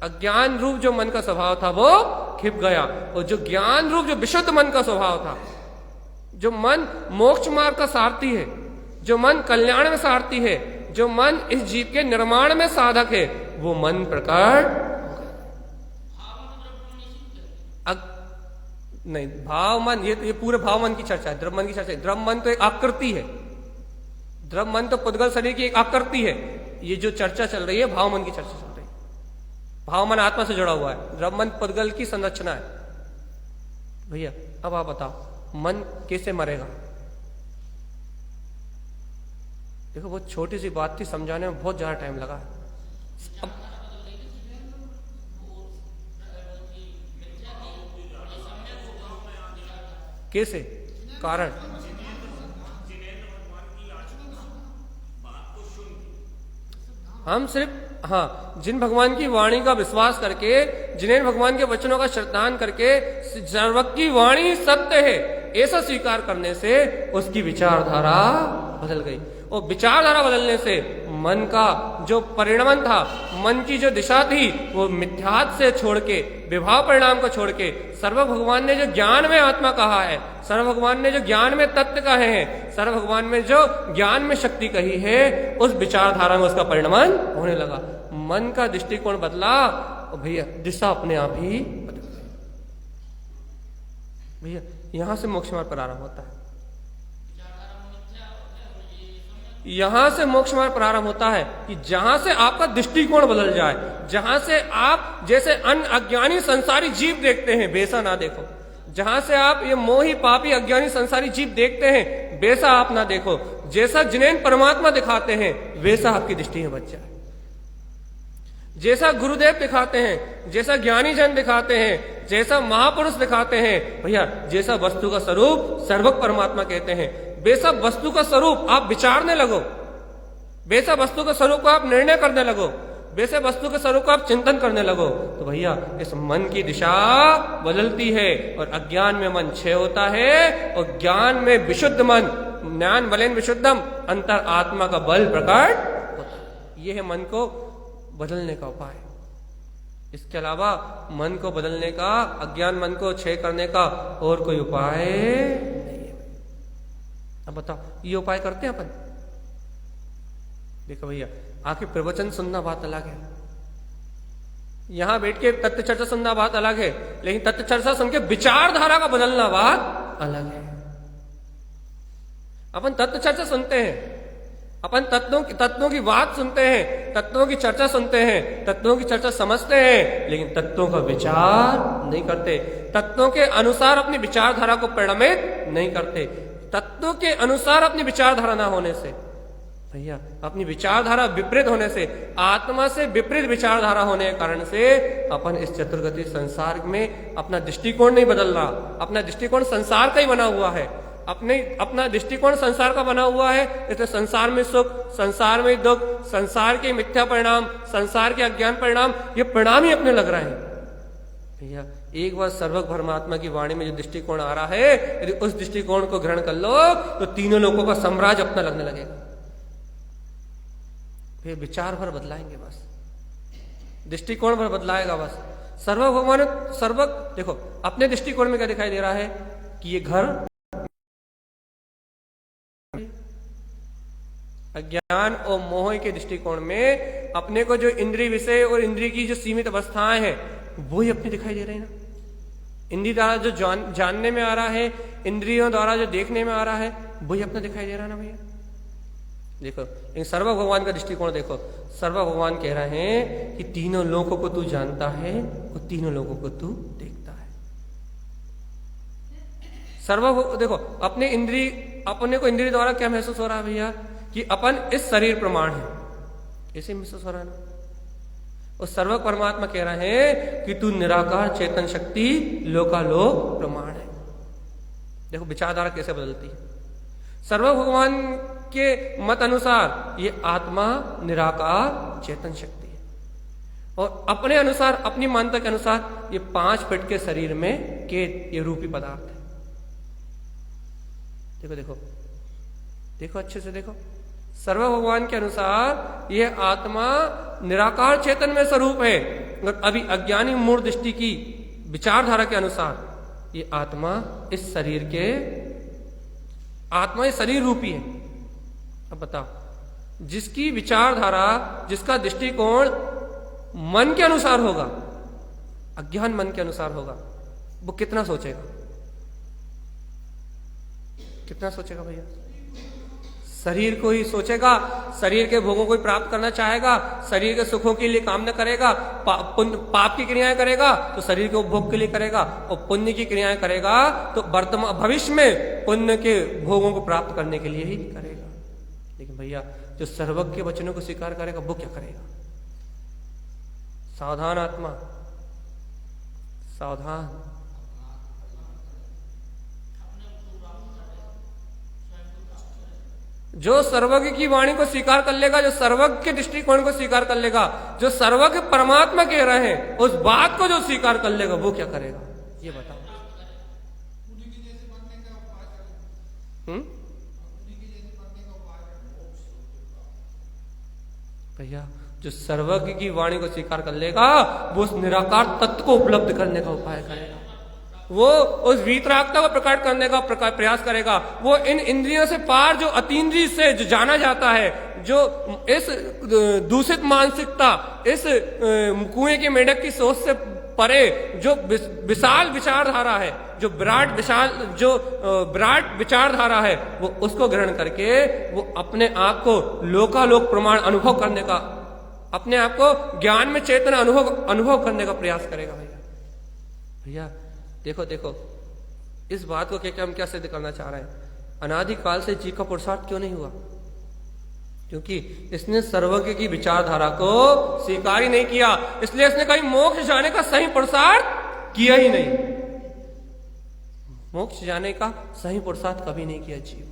अज्ञान रूप जो मन का स्वभाव था वो खिप गया, और जो ज्ञान रूप जो विशुद्ध मन का स्वभाव था, जो मन मोक्ष मार्ग का सारथी है, जो मन कल्याण में सारथी है, जो मन इस जीव के निर्माण में साधक है, वो मन प्रकट नहीं। भाव मन, ये पूरे भाव मन की चर्चा है, द्रव्य मन की चर्चा है। द्रव्य मन तो एक आकृति है, द्रव्य मन तो पुद्गल शरीर की एक आकृति है। ये जो चर्चा चल रही है भाव मन की चर्चा चल रही है। भाव मन आत्मा से जुड़ा हुआ है, द्रव्य मन पुद्गल की संरचना है। भैया अब आप बताओ, मन कैसे मरेगा? देखो बहुत छोटी सी बात थी, समझाने में बहुत ज्यादा टाइम लगा। अब कैसे? कारण हम सिर्फ, हाँ, जिन भगवान की वाणी का विश्वास करके, जिन्हें भगवान के वचनों का श्रद्धान करके सर्वज्ञ की वाणी सत्य है ऐसा स्वीकार करने से उसकी विचारधारा बदल गई। और विचारधारा बदलने से मन का जो परिणाम था, मन की जो दिशा थी, वो मिथ्यात्व से छोड़ के, विभाव परिणाम को छोड़ के, सर्व भगवान ने जो ज्ञान में आत्मा कहा है, सर्व भगवान ने जो ज्ञान में तत्व कहे हैं, सर्व भगवान में जो ज्ञान में शक्ति कही है, उस विचारधारा में उसका परिणाम होने लगा। मन का दृष्टिकोण बदला और भैया दिशा अपने आप ही बदल गई। भैया यहां से मोक्ष मार्ग प्रारंभ होता है, यहां से मोक्ष मार्ग प्रारंभ होता है कि जहां से आपका दृष्टिकोण बदल जाए, जहां से आप जैसे अन्य अज्ञानी संसारी जीव देखते हैं वैसा ना देखो, जहां से आप ये मोही पापी अज्ञानी संसारी जीव देखते हैं वैसा आप ना देखो, जैसा जिनेन परमात्मा दिखाते हैं वैसा आपकी दृष्टि में बच जाए, जैसा गुरुदेव दिखाते हैं, जैसा ज्ञानी जन दिखाते हैं, जैसा महापुरुष दिखाते हैं, भैया जैसा वस्तु का स्वरूप सर्वज्ञ परमात्मा कहते हैं, वैसा वस्तु का स्वरूप आप विचारने लगो, वैसा वस्तु का स्वरूप को आप निर्णय करने लगो, वैसे वस्तु के स्वरूप को आप चिंतन करने लगो, तो भैया इस मन की दिशा बदलती है और अज्ञान में मन क्षय होता है और ज्ञान में विशुद्ध मन, ज्ञान बलेन विशुद्धम, अंतर आत्मा का बल प्रकट होता है। यह है मन को बदलने का उपाय। इसके अलावा मन को बदलने का, अज्ञान मन को क्षय करने का और कोई उपाय नहीं है। अब बताओ, ये उपाय करते हैं अपन? देखो भैया, आके प्रवचन सुनना बात अलग है, यहां बैठ के तत्व चर्चा सुनना बात अलग है, लेकिन तत्व चर्चा सुन के विचारधारा का बदलना बात अलग है। अपन तत्व चर्चा सुनते हैं, अपन तत्वों की बात सुनते हैं, तत्वों की चर्चा सुनते हैं, तत्वों की चर्चा समझते हैं, लेकिन तत्वों का विचार नहीं करते, तत्वों के अनुसार अपनी विचारधारा को परिणमित नहीं करते। तत्वों के अनुसार अपनी विचारधारा ना होने से भैया, अपनी विचारधारा विपरीत होने से, आत्मा से विपरीत विचारधारा होने के कारण से अपन इस चतुर्गति संसार में अपना दृष्टिकोण नहीं बदल रहा। अपना दृष्टिकोण संसार का ही बना हुआ है, अपना दृष्टिकोण संसार का बना हुआ है। इसलिए संसार में सुख, संसार में दुख, संसार के मिथ्या परिणाम, संसार के अज्ञान परिणाम, ये परिणाम ही अपने लग रहे हैं भैया। एक बार सर्वज्ञ परमात्मा की वाणी में जो दृष्टिकोण आ रहा है, यदि उस दृष्टिकोण को ग्रहण कर लो तो तीनों लोगों का साम्राज्य अपना लगने लगेगा। फिर विचार भर बदलाएंगे, बस दृष्टिकोण भर बदलाएगा बस। सर्वज्ञ भगवान सर्वज्ञ, देखो अपने दृष्टिकोण में क्या दिखाई दे रहा है कि ये घर अज्ञान और मोह के दृष्टिकोण में अपने को जो इंद्रिय विषय और इंद्रिय की जो सीमित अवस्थाएं हैं वो ही अपने दिखाई दे रहे हैं ना। इंद्रिय द्वारा जो जानने में आ रहा है, इंद्रियों द्वारा जो देखने में आ रहा है, वही अपना दिखाई दे रहा है ना भैया। देखो, लेकिन सर्व भगवान का दृष्टिकोण देखो, सर्व भगवान कह रहे हैं कि तीनों लोगों को तू जानता है और तीनों लोगों को तू देखता है। देखो, अपने को इंद्रिय द्वारा क्या महसूस हो रहा है भैया कि अपन इस शरीर प्रमाण है, ऐसे महसूस हो रहा है ना। और सर्व परमात्मा कह रहे हैं कि तू निराकार चेतन शक्ति लोकालोक प्रमाण है। देखो विचारधारा कैसे बदलती है। सर्व भगवान के मत अनुसार ये आत्मा निराकार चेतन शक्ति है, और अपने अनुसार, अपनी मान्यता के अनुसार ये 5 फीट के शरीर में के ये रूपी पदार्थ है। देखो देखो देखो, अच्छे से देखो। सर्व भगवान के अनुसार यह आत्मा निराकार चेतन में स्वरूप है, और अभी अज्ञानी मूढ़ दृष्टि की विचारधारा के अनुसार ये आत्मा इस शरीर के, आत्मा इस शरीर रूपी है। अब बताओ, जिसकी विचारधारा, जिसका दृष्टिकोण मन के अनुसार होगा, अज्ञान मन के अनुसार होगा, वो कितना सोचेगा, कितना सोचेगा भैया? शरीर को ही सोचेगा, शरीर के भोगों को ही प्राप्त करना चाहेगा, शरीर के सुखों के लिए काम न करेगा, पाप की क्रियाएं करेगा तो शरीर के उपभोग के लिए करेगा, और पुण्य की क्रियाएं करेगा तो वर्तमान भविष्य में पुण्य के भोगों को प्राप्त करने के लिए ही करेगा। लेकिन भैया, जो सर्वज्ञ के वचनों को स्वीकार करेगा वो क्या करेगा? सावधान आत्मा, सावधान। जो सर्वज्ञ की वाणी को स्वीकार कर लेगा, जो सर्वज्ञ के दृष्टिकोण को स्वीकार कर लेगा, जो सर्वज्ञ परमात्मा कह रहे हैं उस बात को जो स्वीकार कर लेगा, वो क्या करेगा ये बताओ। भैया, जो सर्वज्ञ की वाणी को स्वीकार कर लेगा वो उस निराकार तत्व को उपलब्ध करने का उपाय करेगा, वो उस वीतरागता को प्रकट करने का प्रयास करेगा। वो इन इंद्रियों से पार, जो अतीन्द्रिय से जो जाना जाता है, जो इस दूषित मानसिकता, इस कुएं के मेढक की सोच से परे जो विशाल विचारधारा है, जो विराट विचारधारा है, वो उसको ग्रहण करके वो अपने आप को लोकालोक प्रमाण अनुभव करने का, अपने आप को ज्ञान में चेतना अनुभव करने का प्रयास करेगा। भैया देखो देखो, इस बात को क्या हम क्या सिद्ध करना चाह रहे हैं? अनादिकाल से जीव का पुरुषार्थ क्यों नहीं हुआ? क्योंकि इसने सर्वज्ञ की विचारधारा को स्वीकार ही नहीं किया, इसलिए इसने कहीं मोक्ष जाने का सही पुरुषार्थ किया ही नहीं। मोक्ष जाने का सही पुरुषार्थ कभी नहीं किया जीव ने,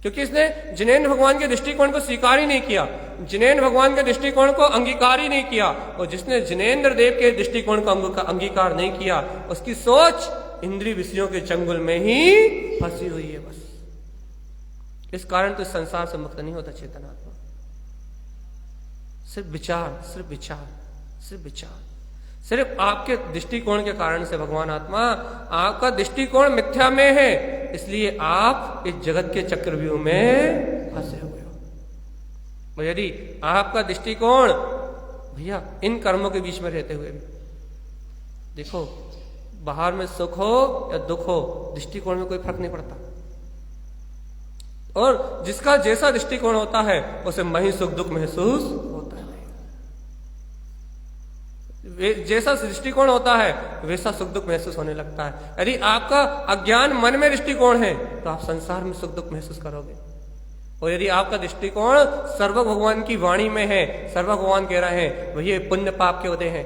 क्योंकि इसने जिनेन्द्र भगवान के दृष्टिकोण को स्वीकार ही नहीं किया, जिनेन्द्र भगवान के दृष्टिकोण को अंगीकार ही नहीं किया। और जिसने जिनेन्द्र देव के दृष्टिकोण को अंगीकार नहीं किया, उसकी सोच इंद्रिय विषयों के चंगुल में ही फंसी हुई है बस। इस कारण तो इस संसार से मुक्त नहीं होता चेतनात्मा। सिर्फ विचार, सिर्फ विचार, सिर्फ विचार। सिर्फ आपके दृष्टिकोण के कारण से भगवान आत्मा, आपका दृष्टिकोण मिथ्या में है, इसलिए आप इस जगत के चक्रव्यूह में फंसे हुए हो। और यदि आपका दृष्टिकोण भैया इन कर्मों के बीच में रहते हुए भी, देखो बाहर में सुख हो या दुख हो, दृष्टिकोण में कोई फर्क नहीं पड़ता। और जिसका जैसा दृष्टिकोण होता है उसे वही सुख दुख महसूस होता है। जैसा दृष्टिकोण होता है वैसा सुख दुख महसूस होने लगता है। यदि आपका अज्ञान मन में दृष्टिकोण है तो आप संसार में सुख दुख महसूस करोगे। और यदि आपका दृष्टिकोण सर्व भगवान की वाणी में है, सर्व भगवान कह रहे हैं वही पुण्य पाप के उदय हैं,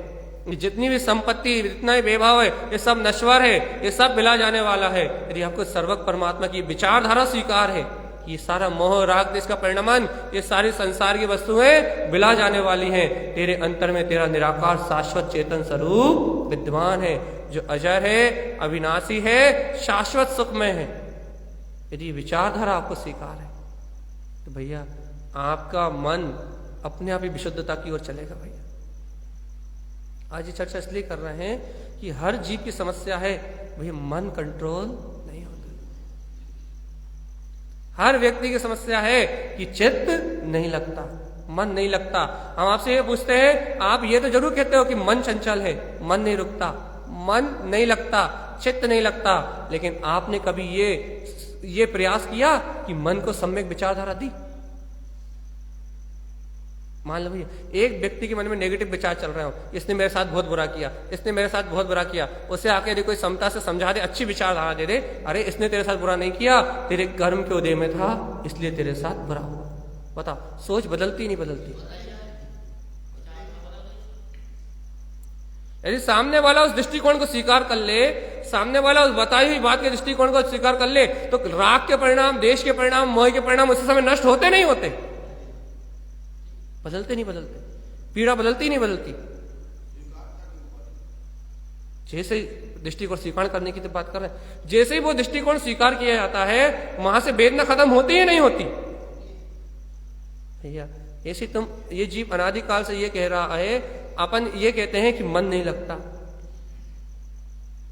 जितनी भी संपत्ति, जितना भी वैभव है, ये सब नश्वर है, ये सब मिला जाने वाला है। यदि आपको सर्व परमात्मा की विचारधारा स्वीकार है, ये सारा मोह राग देश का परिणामन, ये सारी संसार की वस्तुएं बिला जाने वाली हैं, तेरे अंतर में तेरा निराकार शाश्वत चेतन स्वरूप विद्यमान है, जो अजर है, अविनाशी है, शाश्वत सुख में है। यदि विचारधारा आपको स्वीकार है तो भैया आपका मन अपने आप ही विशुद्धता की ओर चलेगा। भैया आज ये चर्चा इसलिए कर रहे हैं कि हर जीव की समस्या है भैया मन कंट्रोल नहीं होता। हर व्यक्ति की समस्या है कि चित्त नहीं लगता, मन नहीं लगता। हम आपसे ये पूछते हैं, आप ये तो जरूर कहते हो कि मन चंचल है, मन नहीं रुकता, मन नहीं लगता, चित्त नहीं लगता, लेकिन आपने कभी ये प्रयास किया कि मन को सम्यक विचारधारा दी? मान लो भैया एक व्यक्ति के मन में नेगेटिव विचार चल रहे हो, इसने मेरे साथ बहुत बुरा किया, इसने मेरे साथ बहुत बुरा किया, उसे आके यदि कोई समता से समझा दे, अच्छी विचारधारा दे दे, अरे इसने तेरे साथ बुरा नहीं किया, तेरे कर्म के उदय में था इसलिए तेरे साथ बुरा हुआ। बता, सोच बदलती नहीं बदलती? यदि सामने वाला उस दृष्टिकोण को स्वीकार कर ले, सामने वाला उस बताई हुई बात के दृष्टिकोण को स्वीकार कर ले, तो राग के परिणाम, देश के परिणाम, मोह के परिणाम उसी समय नष्ट होते नहीं होते? बदलते नहीं बदलते? पीड़ा बदलती नहीं बदलती? जैसे ही दृष्टिकोण स्वीकार करने की तो बात कर रहे हैं, जैसे ही वो दृष्टिकोण स्वीकार किया जाता है वहां से वेदना खत्म होती ही नहीं होती। भैया ऐसी तुम ये जीव अनादिकाल से ये कह रहा है, अपन ये कहते हैं कि मन नहीं लगता,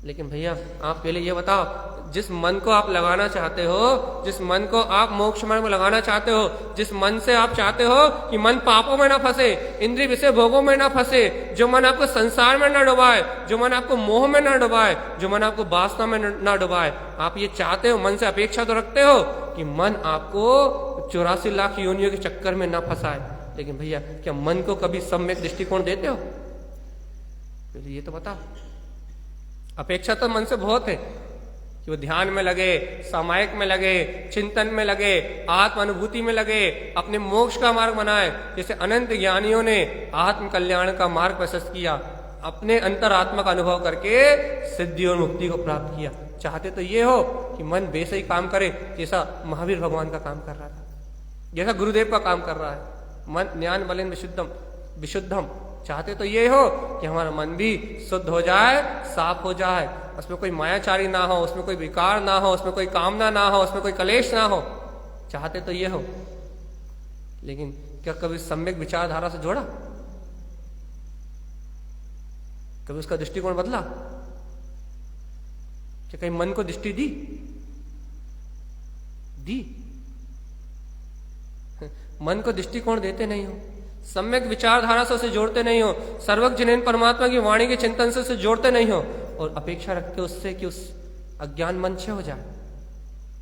लेकिन भैया आप पहले ये बताओ, जिस मन को आप लगाना चाहते हो, जिस मन को आप मोक्ष मार्ग में लगाना चाहते हो, जिस मन से आप चाहते हो कि मन पापों में ना फंसे, इंद्रिय विषय भोगों में ना फंसे, जो मन आपको संसार में ना डुबाए, जो मन आपको मोह में ना डुबाए, जो मन आपको वासना में ना डुबाए, आप ये चाहते हो, मन से अपेक्षा तो रखते हो कि मन आपको 84 लाख योनियों के चक्कर में ना फंसाए, लेकिन भैया क्या मन को कभी सम्यक दृष्टिकोण देते हो? पहले ये तो बता। अपेक्षा तो मन से बहुत है कि वो ध्यान में लगे, सामायिक में लगे, चिंतन में लगे, आत्म अनुभूति में लगे, अपने मोक्ष का मार्ग बनाए। जैसे अनंत ज्ञानियों ने आत्म कल्याण का मार्ग प्रशस्त किया, अपने अंतरात्मा का अनुभव करके सिद्धि और मुक्ति को प्राप्त किया। चाहते तो ये हो कि मन वैसे ही काम करे जैसा महावीर भगवान का काम कर रहा था, जैसा गुरुदेव का काम कर रहा है। मन ज्ञान बलेन विशुद्धम। चाहते तो ये हो कि हमारा मन भी शुद्ध हो जाए, साफ हो जाए, उसमें कोई मायाचारी ना हो, उसमें कोई विकार ना हो, उसमें कोई कामना ना हो, उसमें कोई कलेश ना हो। चाहते तो ये हो, लेकिन क्या कभी सम्यक विचारधारा से जोड़ा? कभी उसका दृष्टिकोण बदला? क्या कहीं मन को दृष्टि दी? मन को दृष्टिकोण देते नहीं हो, सम्यक विचारधारा से उसे जोड़ते नहीं हो, सर्वज्ञ जिनेन परमात्मा की वाणी के चिंतन से उसे जोड़ते नहीं हो, और अपेक्षा रखते उससे कि उस अज्ञान मन छह हो जाए,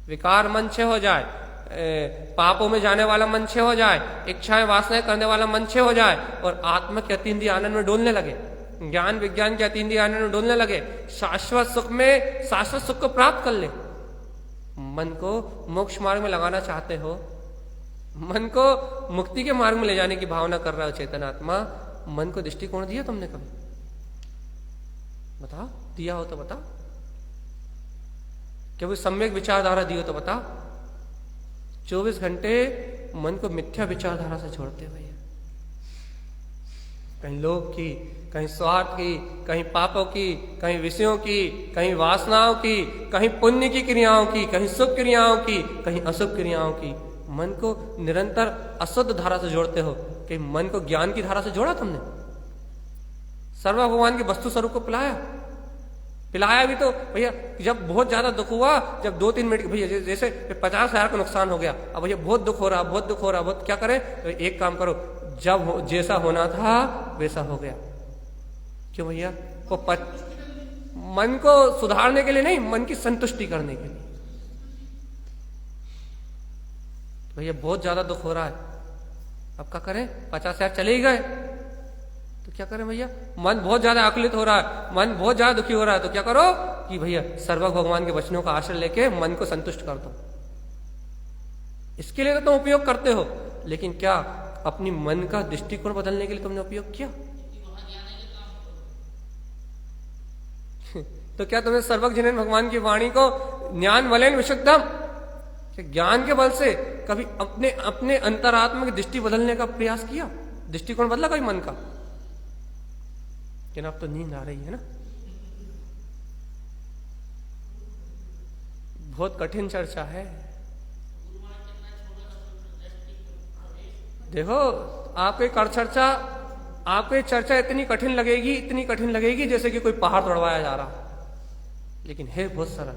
विकार मन छह हो जाए, पापों में जाने वाला मन छह हो जाए, इच्छाएं वासनाएं करने वाला मन छह हो जाए, और आत्मा के अतीन्द्रिय आनंद में डोलने लगे, ज्ञान विज्ञान के अतीन्द्रिय आनंद में डोलने लगे, शाश्वत सुख में शाश्वत सुख को प्राप्त कर ले। मन को मोक्ष मार्ग में लगाना चाहते हो, मन को मुक्ति के मार्ग में ले जाने की भावना कर रहा हो चेतन आत्मा, मन को दृष्टिकोण दिया तुमने कभी? बताओ, दिया हो तो बताओ। क्या वो सम्यक विचारधारा दी हो तो बताओ। 24 घंटे मन को मिथ्या विचारधारा से छोड़ते हुए, कहीं लोभ की, कहीं स्वार्थ की, कहीं पापों की, कहीं विषयों की, कहीं वासनाओं की, कहीं पुण्य की क्रियाओं की, कहीं शुभ क्रियाओं की, कहीं अशुभ क्रियाओं की। मन को निरंतर अशुद्ध धारा से जोड़ते हो। कि मन को ज्ञान की धारा से जोड़ा तुमने? सर्व भगवान के वस्तु स्वरूप को पिलाया भी तो भैया, जब बहुत ज्यादा दुख हुआ, जब 2-3 मिनट भैया जैसे 50,000 का नुकसान हो गया, अब भैया बहुत दुख हो रहा, बहुत क्या करें, तो एक काम करो, जब जैसा होना था वैसा हो गया। क्यों भैया? वो मन को सुधारने के लिए नहीं, मन की संतुष्टि करने के लिए। भैया बहुत ज्यादा दुख हो रहा है, अब क्या करें, 50,000 चले ही गए तो क्या करें भैया? मन बहुत ज्यादा आकुलित हो रहा है, मन बहुत ज्यादा दुखी हो रहा है, तो क्या करो कि भैया सर्व भगवान के वचनों का आश्रय लेके मन को संतुष्ट कर दो। इसके लिए तो तुम उपयोग करते हो, लेकिन क्या अपनी मन का दृष्टिकोण बदलने के लिए तुमने उपयोग किया? तो क्या तुमने सर्वज्ञ भगवान की वाणी को ज्ञान वलेन विशुद्धम, ज्ञान के बल से कभी अपने अंतरात्मा की दृष्टि बदलने का प्रयास किया? दृष्टिकोण बदला कभी मन का? लेकिन अब तो नींद आ रही है ना। बहुत कठिन चर्चा है। देखो आपको चर्चा इतनी कठिन लगेगी जैसे कि कोई पहाड़ तोड़वाया जा रहा, लेकिन है बहुत सरल।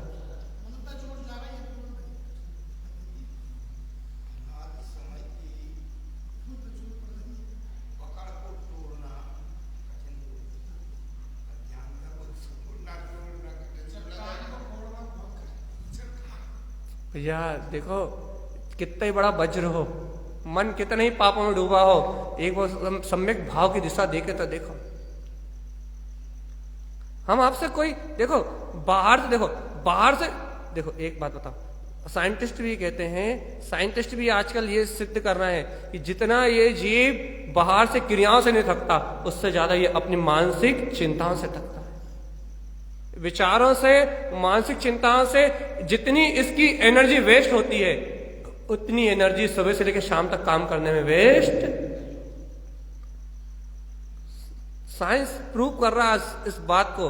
भैया देखो, कितना ही बड़ा वज्र हो, मन कितना ही पापों में डूबा हो, एक वो सम्यक भाव की दिशा देखे तो देखो। हम आपसे कोई देखो बाहर से देखो, एक बात बताओ, साइंटिस्ट भी कहते हैं, साइंटिस्ट भी आजकल ये सिद्ध कर रहे हैं कि जितना ये जीव बाहर से क्रियाओं से नहीं थकता, उससे ज्यादा ये अपनी मानसिक चिंताओं से थकता है। विचारों से, मानसिक चिंताओं से जितनी इसकी एनर्जी वेस्ट होती है, उतनी एनर्जी सुबह से लेकर शाम तक काम करने में वेस्ट। साइंस प्रूव कर रहा है इस बात को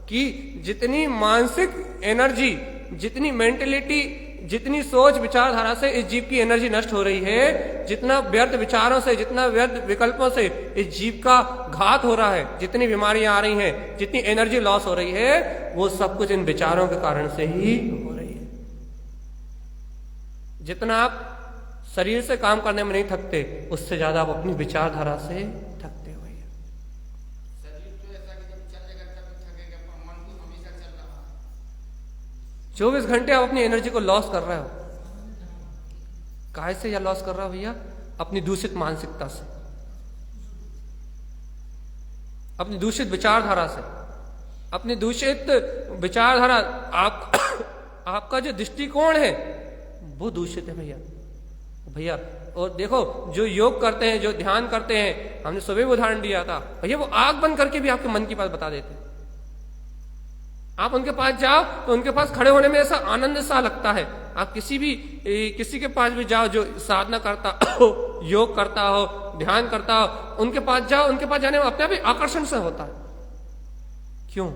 कि जितनी मानसिक एनर्जी, जितनी मेंटेलिटी, जितनी सोच विचारधारा से इस जीव की एनर्जी नष्ट हो रही है, जितना व्यर्थ विचारों से, जितना व्यर्थ विकल्पों से इस जीव का घात हो रहा है, जितनी बीमारियां आ रही हैं, जितनी एनर्जी लॉस हो रही है, वो सब कुछ इन विचारों के कारण से ही हो रही है। जितना आप शरीर से काम करने में नहीं थकते, उससे ज्यादा आप अपनी विचारधारा से थकते हो। 24 घंटे आप अपनी एनर्जी को लॉस कर रहे हो। काहे से या लॉस कर रहा हो भैया? अपनी दूषित मानसिकता से, अपनी दूषित विचारधारा से। अपनी दूषित विचारधारा, आपका जो दृष्टिकोण है वो दूषित है भैया। और देखो, जो योग करते हैं, जो ध्यान करते हैं, हमने सुबह भी उदाहरण दिया था भैया, वो आंख बंद करके भी आपके मन की बात बता देते हैं। आप उनके पास जाओ तो उनके पास खड़े होने में ऐसा आनंद सा लगता है। आप किसी के पास भी जाओ जो साधना करता हो, योग करता हो, ध्यान करता हो, उनके पास जाओ, उनके पास जाने में अपने आप ही आकर्षण से होता है। क्यों?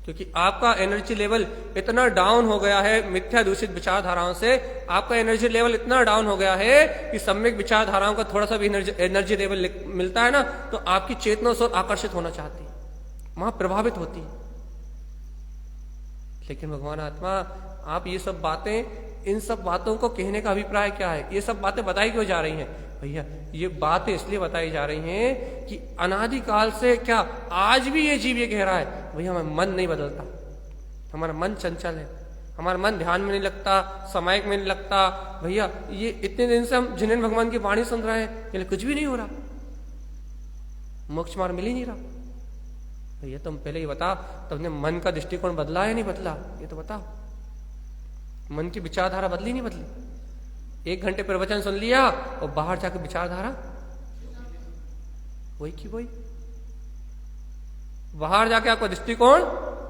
क्योंकि आपका एनर्जी लेवल इतना डाउन हो गया है मिथ्या दूषित विचारधाराओं से। आपका एनर्जी लेवल इतना डाउन हो गया है कि सम्यक विचारधाराओं का थोड़ा सा भी एनर्जी लेवल मिलता है ना, तो आपकी चेतना उस ओर आकर्षित होना चाहती है, वहां प्रभावित होती है। लेकिन भगवान आत्मा, आप ये सब बातें, इन सब बातों को कहने का अभिप्राय क्या है? ये सब बातें बताई क्यों जा रही हैं भैया? ये बातें इसलिए बताई जा रही हैं कि अनादिकाल से, क्या आज भी ये जीव ये कह रहा है भैया, हमारा मन नहीं बदलता, हमारा मन चंचल है, हमारा मन ध्यान में नहीं लगता, समायक में नहीं लगता। भैया ये इतने दिन से हम जिनेन्द्र भगवान की वाणी सुन रहे हैं, ये कुछ भी नहीं हो रहा, मोक्ष मार्ग मिल ही नहीं रहा। भैया तुम पहले ये बता, तुमने मन का दृष्टिकोण बदला या नहीं बदला? ये तो बताओ। मन की विचारधारा बदली नहीं बदली? 1 घंटे प्रवचन सुन लिया और बाहर जाकर विचारधारा वही की वही, बाहर जाके आपका दृष्टिकोण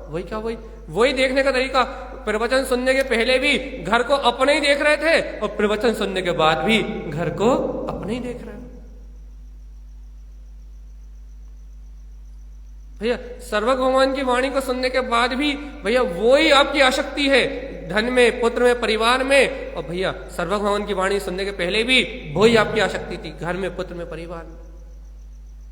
वही क्या वही देखने का तरीका। प्रवचन सुनने के पहले भी घर को अपने ही देख रहे थे और प्रवचन सुनने के बाद भी घर को अपने ही देख रहे हो। भैया सर्व भगवान की वाणी को सुनने के बाद भी भैया वही आपकी आसक्ति है, धन में, पुत्र में, परिवार में। और भैया सर्व भगवान की वाणी सुनने के पहले भी वही आपकी आसक्ति थी, घर में, पुत्र में, परिवार में।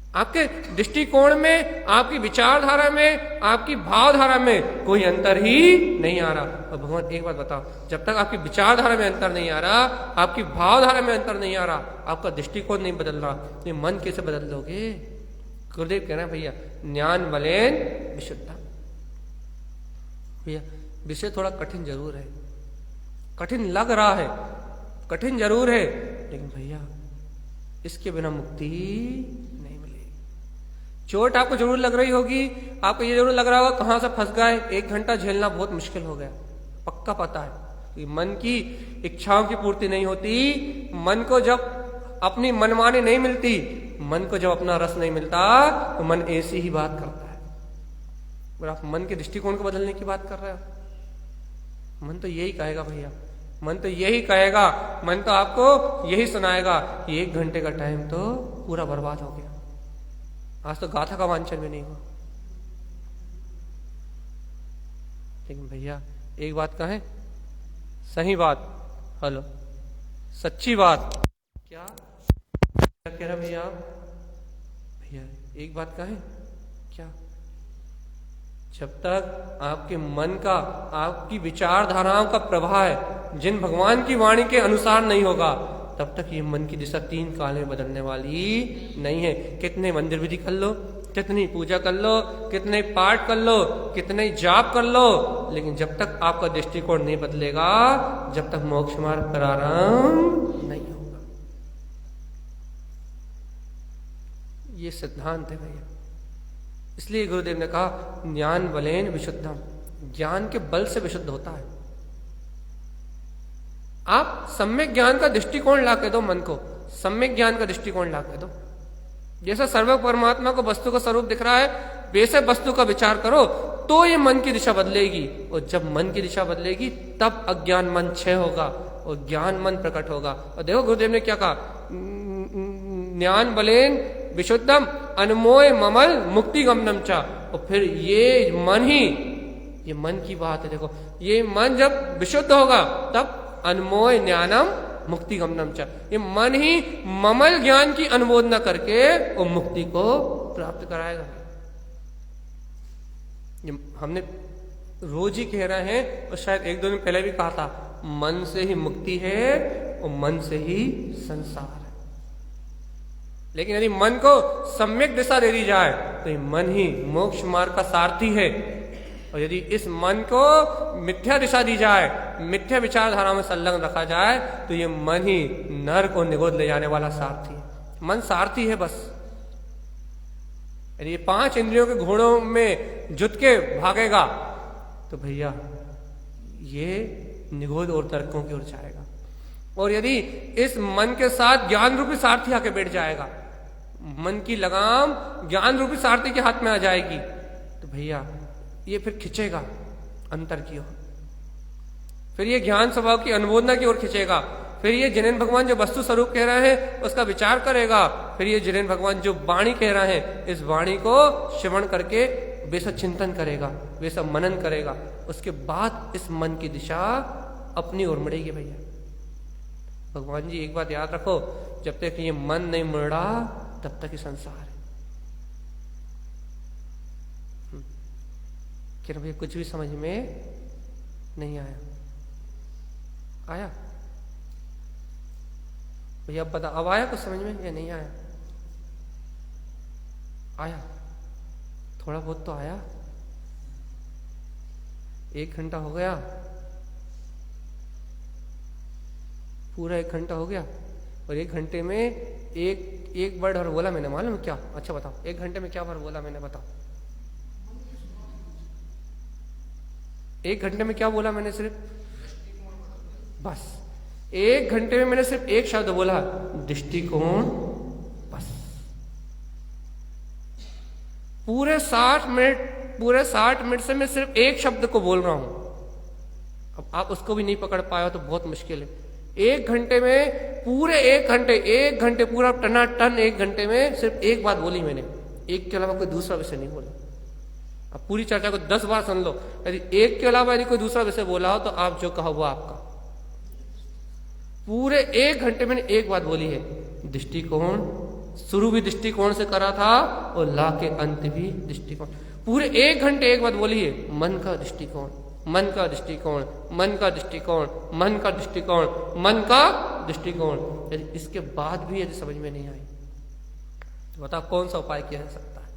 आपके दृष्टिकोण में, आपकी विचारधारा में, आपकी भावधारा में कोई अंतर ही नहीं आ रहा। और भगवान एक बात बताओ, जब तक आपकी विचारधारा में अंतर नहीं आ रहा, आपकी भावधारा में अंतर नहीं आ रहा, आपका दृष्टिकोण नहीं बदल रहा, ये मन कैसे बदल लोगे? गुरुदेव कह रहे हैं भैया ज्ञान बलेन विशुद्धम। भैया विषय थोड़ा कठिन जरूर है, कठिन लग रहा है, कठिन जरूर है, लेकिन भैया इसके बिना मुक्ति नहीं मिलेगी। चोट आपको जरूर लग रही होगी, आपको ये जरूर लग रहा होगा कहां से फंस गए, 1 घंटा झेलना बहुत मुश्किल हो गया, पक्का पता है कि मन की इच्छाओं की पूर्ति नहीं होती। मन को जब अपनी मनमानी नहीं मिलती, मन को जब अपना रस नहीं मिलता, तो मन ऐसी ही बात करता है। और आप मन के दृष्टिकोण को बदलने की बात कर रहे हो, मन तो यही कहेगा भैया, मन तो यही कहेगा, मन तो आपको यही सुनाएगा कि 1 घंटे का टाइम तो पूरा बर्बाद हो गया, आज तो गाथा का वांछन भी नहीं हुआ। लेकिन भैया एक बात कहें, सही बात, हेलो, सच्ची बात, क्या कह रहा भैया आप? भैया एक बात कहें, क्या? जब तक आपके मन का, आपकी विचारधाराओं का प्रवाह है जिन भगवान की वाणी के अनुसार नहीं होगा, तब तक ये मन की दिशा 3 काल में बदलने वाली नहीं है। कितने मंदिर विधि कर लो, कितनी पूजा कर लो, कितने पाठ कर लो, कितने जाप कर लो, लेकिन जब तक आपका दृष्टिकोण नहीं बदलेगा, जब तक मोक्ष मार्ग प्रारंभ नहीं होगा। ये सिद्धांत है भैया। इसलिए गुरुदेव ने कहा ज्ञान बलेन विशुद्धम, ज्ञान के बल से विशुद्ध होता है। आप सम्यक ज्ञान का दृष्टिकोण ला के दो, मन को सम्यक ज्ञान का दृष्टिकोण ला के दो। जैसा सर्व परमात्मा को वस्तु का स्वरूप दिख रहा है, वैसे वस्तु का विचार करो, तो ये मन की दिशा बदलेगी। और जब मन की दिशा बदलेगी, तब अज्ञान मन क्षय होगा और ज्ञान मन प्रकट होगा। और देखो गुरुदेव ने क्या कहा, ज्ञान बलेन विशुद्धम अनमोय ममल मुक्ति गमनम चा। और फिर ये मन ही, ये मन की बात है, देखो ये मन जब विशुद्ध होगा, तब अनमोय ज्ञानम मुक्ति गमनम चा, ये मन ही ममल ज्ञान की अनुमोदना करके वो मुक्ति को प्राप्त कराएगा। ये हमने रोज ही कह रहे हैं, और शायद 1-2 दिन पहले भी कहा था, मन से ही मुक्ति है और मन से ही संसार है। लेकिन यदि मन को सम्यक दिशा दे दी जाए, तो ये मन ही मोक्ष मार्ग का सारथी है। और यदि इस मन को मिथ्या दिशा दी जाए, मिथ्या विचारधारा में संलग्न रखा जाए, तो ये मन ही नर को निगोद ले जाने वाला सारथी है। मन सारथी है बस। यदि ये 5 इंद्रियों के घोड़ों में जुट के भागेगा, तो भैया ये निगोद और तर्कों की ओर जाएगा। और यदि इस मन के साथ ज्ञान रूपी सारथी आके बैठ जाएगा, मन की लगाम ज्ञान रूपी सारथी के हाथ में आ जाएगी, तो भैया ये फिर खिंचेगा अंतर की ओर, फिर ये ज्ञान स्वभाव की अनुमोदना की ओर खिंचेगा, फिर ये जिनेन भगवान जो वस्तु स्वरूप कह रहे हैं उसका विचार करेगा, फिर ये जिनेन भगवान जो वाणी कह रहे हैं, इस वाणी को श्रवण करके वैसा चिंतन करेगा, वैसा मनन करेगा। उसके बाद इस मन की दिशा अपनी ओर मुड़ेगी। भैया भगवान जी एक बात याद रखो, जब तक ये मन नहीं मुड़ रहा, तब तक ही संसार है। क्या भैया कुछ भी समझ में नहीं आया? आया भैया? अब बता, अब आया कुछ समझ में या नहीं आया? आया, थोड़ा बहुत तो आया। 1 घंटा हो गया, पूरा 1 घंटा हो गया, और 1 घंटे में एक वर्ड और बोला मैंने, मालूम क्या? अच्छा बताओ, 1 घंटे में क्या वर्ड बोला मैंने, बताओ। 1 घंटे में क्या बोला मैंने? सिर्फ बस 1 घंटे में मैंने सिर्फ एक शब्द बोला, दृष्टिकोण। बस पूरे 60 मिनट से मैं सिर्फ एक शब्द को बोल रहा हूं। अब आप उसको भी नहीं पकड़ पाए तो बहुत मुश्किल है। 1 घंटे में पूरे 1 घंटे पूरा टनाटन 1 घंटे में सिर्फ एक बात बोली मैंने, एक के अलावा कोई दूसरा विषय नहीं बोला। अब पूरी चर्चा को 10 बार सुन लो, यदि एक के अलावा यदि कोई दूसरा विषय बोला हो, तो आप जो कहा वो आपका। पूरे 1 घंटे मैंने एक बात बोली है, दृष्टिकोण शुरू भी दृष्टिकोण से करा था और ला के अंत भी दृष्टिकोण। पूरे 1 घंटे एक बात बोलिए, मन का दृष्टिकोण, मन का दृष्टिकोण, मन का दृष्टिकोण, मन का दृष्टिकोण, मन का दृष्टिकोण। यदि इसके बाद भी यदि समझ में नहीं आई तो बताओ कौन सा उपाय किया जा सकता है?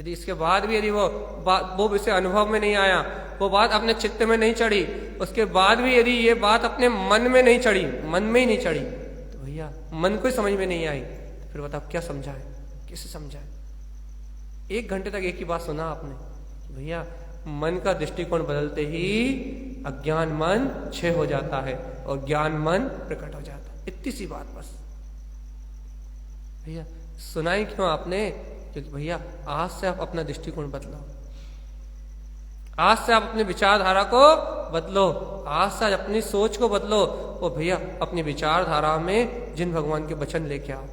यदि इसके बाद भी यदि वो विषय अनुभव में नहीं आया, वो बात अपने चित्त में नहीं चढ़ी, उसके बाद भी यदि ये बात अपने मन में नहीं चढ़ी, मन में ही नहीं चढ़ी, तो भैया मन को ही समझ में नहीं आई, तो फिर बताओ क्या समझाए, कैसे समझाए? 1 घंटे तक एक ही बात सुना आपने, भैया मन का दृष्टिकोण बदलते ही अज्ञान मन क्षय हो जाता है और ज्ञान मन प्रकट हो जाता है। इतनी सी बात बस। भैया सुनाई क्यों आपने? क्योंकि भैया आज से आप अपना दृष्टिकोण बदलो, आज से आप अपनी विचारधारा को बदलो, आज से अपनी सोच को बदलो और भैया अपनी विचारधारा में जिन भगवान के वचन लेके आओ।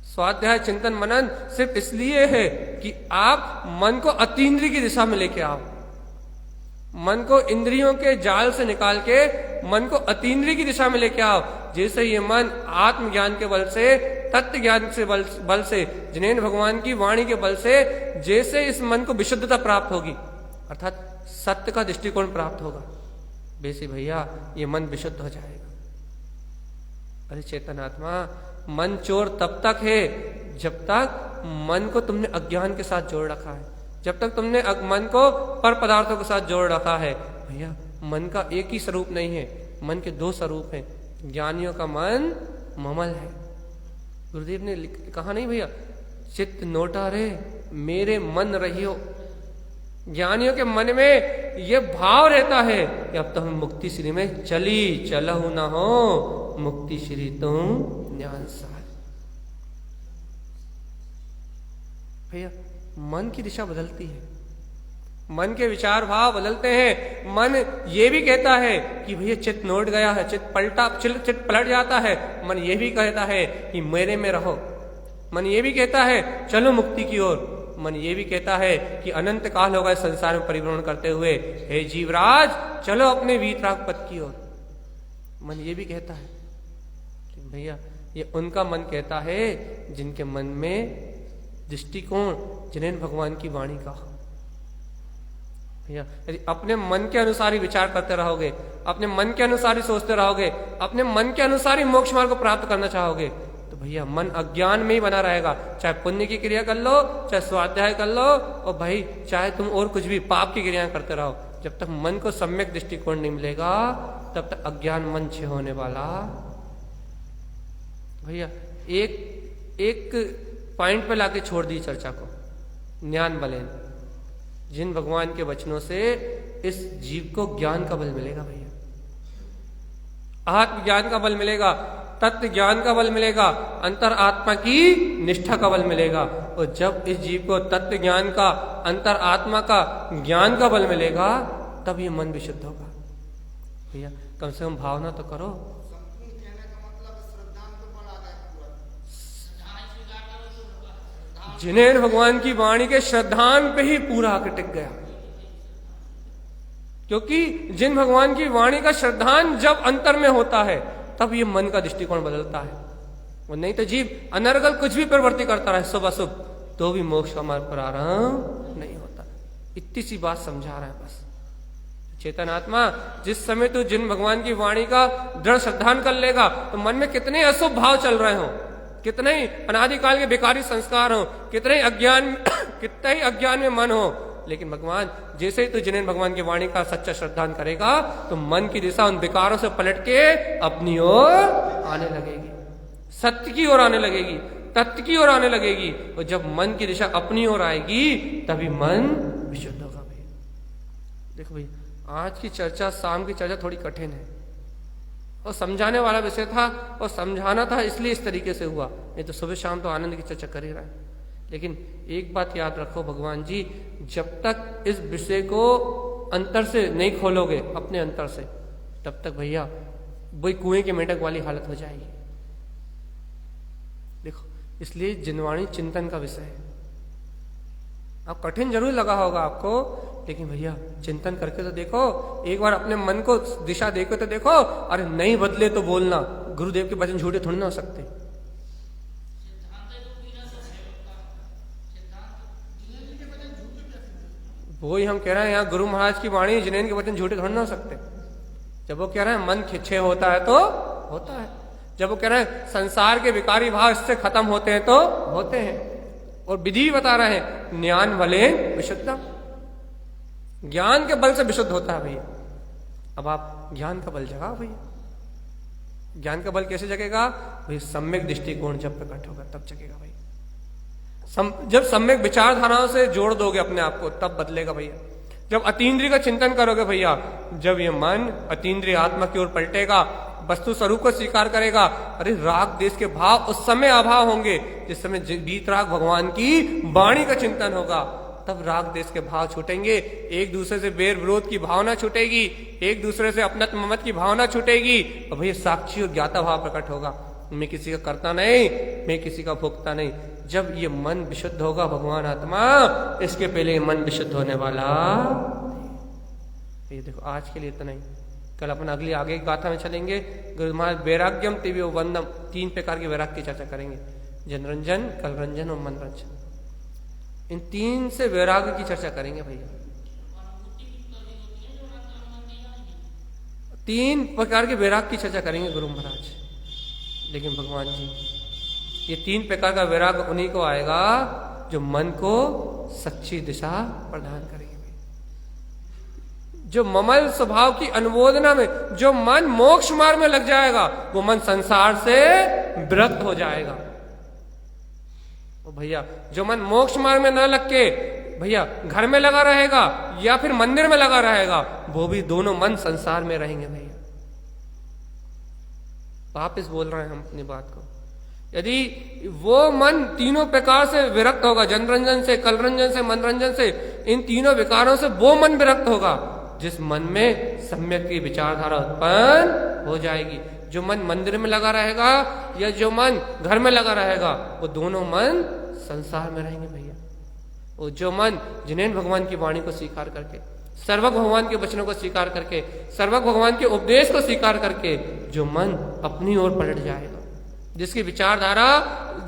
स्वाध्याय चिंतन मनन सिर्फ इसलिए है कि आप मन को अतीन्द्रिय की दिशा में लेके आओ, मन को इंद्रियों के जाल से निकाल के मन को अतीन्द्रिय की दिशा में लेके आओ। जैसे ये मन आत्मज्ञान के बल से, तत्व ज्ञान से बल से, जिनेन्द्र भगवान की वाणी के बल से जैसे इस मन को विशुद्धता प्राप्त होगी, अर्थात सत्य का दृष्टिकोण प्राप्त होगा, वैसे भैया ये मन विशुद्ध हो जाएगा। अरे चेतनात्मा, मन चोर तब तक है जब तक मन को तुमने अज्ञान के साथ जोड़ रखा है, जब तक तुमने मन को पर पदार्थों के साथ जोड़ रखा है। भैया मन का एक ही स्वरूप नहीं है, मन के 2 स्वरूप हैं। ज्ञानियों का मन ममल है। गुरुदेव ने कहा नहीं भैया, चित्त नोटा रे मेरे मन रहियो। ज्ञानियों के मन में ये भाव रहता है कि अब तो हम मुक्ति श्री में चली चलहु न हो, मुक्ति श्री तुम ज्ञान सार। भैया मन की दिशा बदलती है, मन के विचार भाव बदलते हैं। मन ये भी कहता है कि भैया चित्त नोट गया है, चित्त पलट जाता है। मन ये भी कहता है कि मेरे में रहो। मन ये भी कहता है चलो मुक्ति की ओर। मन ये भी कहता है कि अनंत काल होगा इस संसार में परिभ्रमण करते हुए, हे जीवराज चलो अपने वीतराग पद की ओर। मन ये भी कहता है कि भैया ये उनका मन कहता है जिनके मन में दृष्टिकोण जिनेन्द्र भगवान की वाणी का हो। भैया यदि अपने मन के अनुसार ही विचार करते रहोगे, अपने मन के अनुसार ही सोचते रहोगे, अपने मन के अनुसार ही मोक्ष मार्ग को प्राप्त करना चाहोगे, तो भैया मन अज्ञान में ही बना रहेगा। चाहे पुण्य की क्रिया कर लो, चाहे स्वाध्याय कर लो, और भाई चाहे तुम और कुछ भी पाप की क्रियाएं करते रहो, जब तक मन को सम्यक दृष्टिकोण नहीं मिलेगा तब तक अज्ञान मन क्षय होने वाला। भैया एक पॉइंट पे लाके छोड़ दी चर्चा को, ज्ञान बलेन। जिन भगवान के वचनों से इस जीव को ज्ञान का बल मिलेगा भैया, आत्मज्ञान का बल मिलेगा, तत्व ज्ञान का बल मिलेगा, अंतर आत्मा की निष्ठा का बल मिलेगा। और जब इस जीव को तत्व ज्ञान का, अंतर आत्मा का ज्ञान का बल मिलेगा तब ये मन विशुद्ध होगा। भैया कम से कम भावना तो करो। जिनेन्द्र भगवान की वाणी के श्रद्धान पे ही पूरा आके टिक गया, क्योंकि जिन भगवान की वाणी का श्रद्धान जब अंतर में होता है तब ये मन का दृष्टिकोण बदलता है। और नहीं तो जीव अनर्गल कुछ भी प्रवृत्ति करता रहे शुभ अशुभ, तो भी मोक्ष का मार्ग पर आरंभ नहीं होता। इतनी सी बात समझा रहा है बस। चेतन आत्मा, जिस समय तू जिन भगवान की वाणी का दृढ़ श्रद्धान कर लेगा तो मन में कितने अशुभ भाव चल रहे हो, कितने ही अनादिकाल के बेकारी संस्कार हो, कितने ही अज्ञान में मन हो, लेकिन भगवान जैसे ही तू जिनेन्द्र भगवान की वाणी का सच्चा श्रद्धान करेगा तो मन की दिशा उन विकारों से पलट के अपनी ओर आने लगेगी, सत्य की ओर आने लगेगी, तत्व की ओर आने लगेगी। और जब मन की दिशा अपनी ओर आएगी तभी मन विशुद्ध होगा। भाई देखो भाई, आज की चर्चा, शाम की चर्चा थोड़ी कठिन है और समझाने वाला विषय था और समझाना था, इसलिए इस तरीके से हुआ। नहीं तो सुबह शाम तो आनंद की चर्चा कर ही रहा है। लेकिन एक बात याद रखो भगवान जी, जब तक इस विषय को अंतर से नहीं खोलोगे, अपने अंतर से, तब तक भैया वही कुएं के मेंढक वाली हालत हो जाएगी। देखो इसलिए जिनवाणी चिंतन का विषय है। अब कठिन जरूर लगा होगा आपको, लेकिन भैया चिंतन करके तो देखो, एक बार अपने मन को दिशा देखो तो देखो। अरे नहीं बदले तो बोलना, गुरुदेव के वचन झूठे थोड़ी ना हो सकते। वही हम कह रहे हैं, यहाँ गुरु महाराज की वाणी जिनेन के वचन झूठे थोड़ी ना हो सकते। जब वो कह रहे हैं मन खिंचे होता है तो होता है, जब वो कह रहे हैं संसार के विकारी भाव इससे खत्म होते हैं तो होते हैं। और विधि बता रहे हैं, ज्ञान वलेन विशुद्धम, ज्ञान के बल से विशुद्ध होता है भैया। अब आप ज्ञान का बल जगाओ भैया। ज्ञान का बल कैसे जगेगा भाई? सम्यक दृष्टिकोण जब प्रकट होगा तब जगेगा भाई। जब सम्यक विचारधाराओं से जोड़ दोगे अपने आप को तब बदलेगा भैया। जब अतीन्द्रिय का चिंतन करोगे भैया, जब ये मन अतीन्द्रिय आत्मा की ओर पलटेगा, वस्तु स्वरूप को स्वीकार करेगा। अरे राग देश के भाव उस समय अभाव होंगे जिस समय वीतराग भगवान की वाणी का चिंतन होगा, तब राग देश के भाव छूटेंगे। एक दूसरे से बेर विरोध की भावना छूटेगी, एक दूसरे से अपनत ममत की भावना छूटेगी, और भैया साक्षी और ज्ञाता भाव प्रकट होगा। मैं किसी का करता नहीं, मैं किसी का भोगता नहीं। जब ये मन विशुद्ध होगा भगवान आत्मा, इसके पहले ये मन विशुद्ध होने वाला। ये देखो आज के लिए इतना ही, कल अपन अगली आगे की गाथा में चलेंगे। गुरु महाराज वैराग्यम तिव्यो वंदम, 3 प्रकार के वैराग्य की चर्चा करेंगे, जनरंजन, कलरंजन और मनरंजन। इन 3 से वैराग्य की चर्चा करेंगे भैया। 3 प्रकार के वैराग्य की चर्चा करेंगे गुरु महाराज। लेकिन भगवान जी, ये 3 प्रकार का वैराग्य उन्हीं को आएगा जो मन को सच्ची दिशा प्रदान करेंगे। जो ममल स्वभाव की अनुमोदना में, जो मन मोक्ष मार्ग में लग जाएगा, वो मन संसार से विरक्त हो जाएगा। भैया जो मन मोक्ष मार्ग में न लग के भैया घर में लगा रहेगा या फिर मंदिर में लगा रहेगा, वो भी दोनों मन संसार में रहेंगे भैया। वापिस बोल रहे हैं हम अपनी बात को। यदि वो मन तीनों प्रकार से विरक्त होगा, जनरंजन से, कलरंजन से, मनरंजन से, इन तीनों विकारों से वो मन विरक्त होगा जिस मन में सम्यक की विचारधारा उत्पन्न हो जाएगी। जो मन मंदिर में लगा रहेगा या जो मन घर में लगा रहेगा, वो दोनों मन संसार में रहेंगे भैया। वो जो मन जिनेन भगवान की वाणी को स्वीकार करके, सर्वक भगवान के वचनों को स्वीकार करके, सर्वक भगवान के उपदेश को स्वीकार करके, जो मन अपनी ओर पलट जाएगा, जिसकी विचारधारा,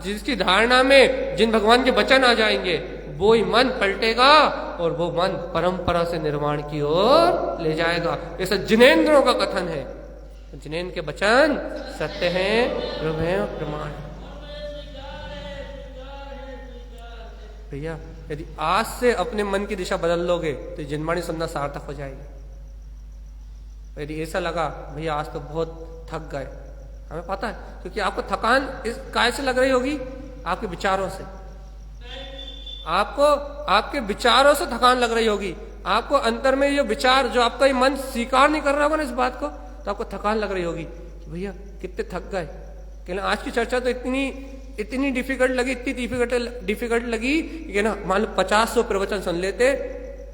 जिसकी धारणा में जिन भगवान के वचन आ जाएंगे, वो ही मन पलटेगा और वो मन परंपरा से निर्वाण की ओर ले जाएगा। ऐसा जिनेंद्रों का कथन है। जिनेन्द्र के वचन सत्य हैं, प्रमेय प्रमाण। भैया यदि आज से अपने मन की दिशा बदल लोगे तो जिनवाणी सुनना सार्थक हो जाएगी। यदि ऐसा लगा भैया आज तो बहुत थक गए, हमें पता है, क्योंकि आपको थकान इस काय से लग रही होगी? आपके विचारों से। आपको आपके विचारों से थकान लग रही होगी। आपको अंतर में ये विचार, जो आपका ये मन स्वीकार नहीं कर रहा होगा ना इस बात को, तो आपको थकान लग रही होगी कि भैया कितने थक गए। कहना आज की चर्चा तो इतनी डिफिकल्ट लगी, इतनी डिफिकल्ट लगी कि ना मान लो 50-100 प्रवचन सुन लेते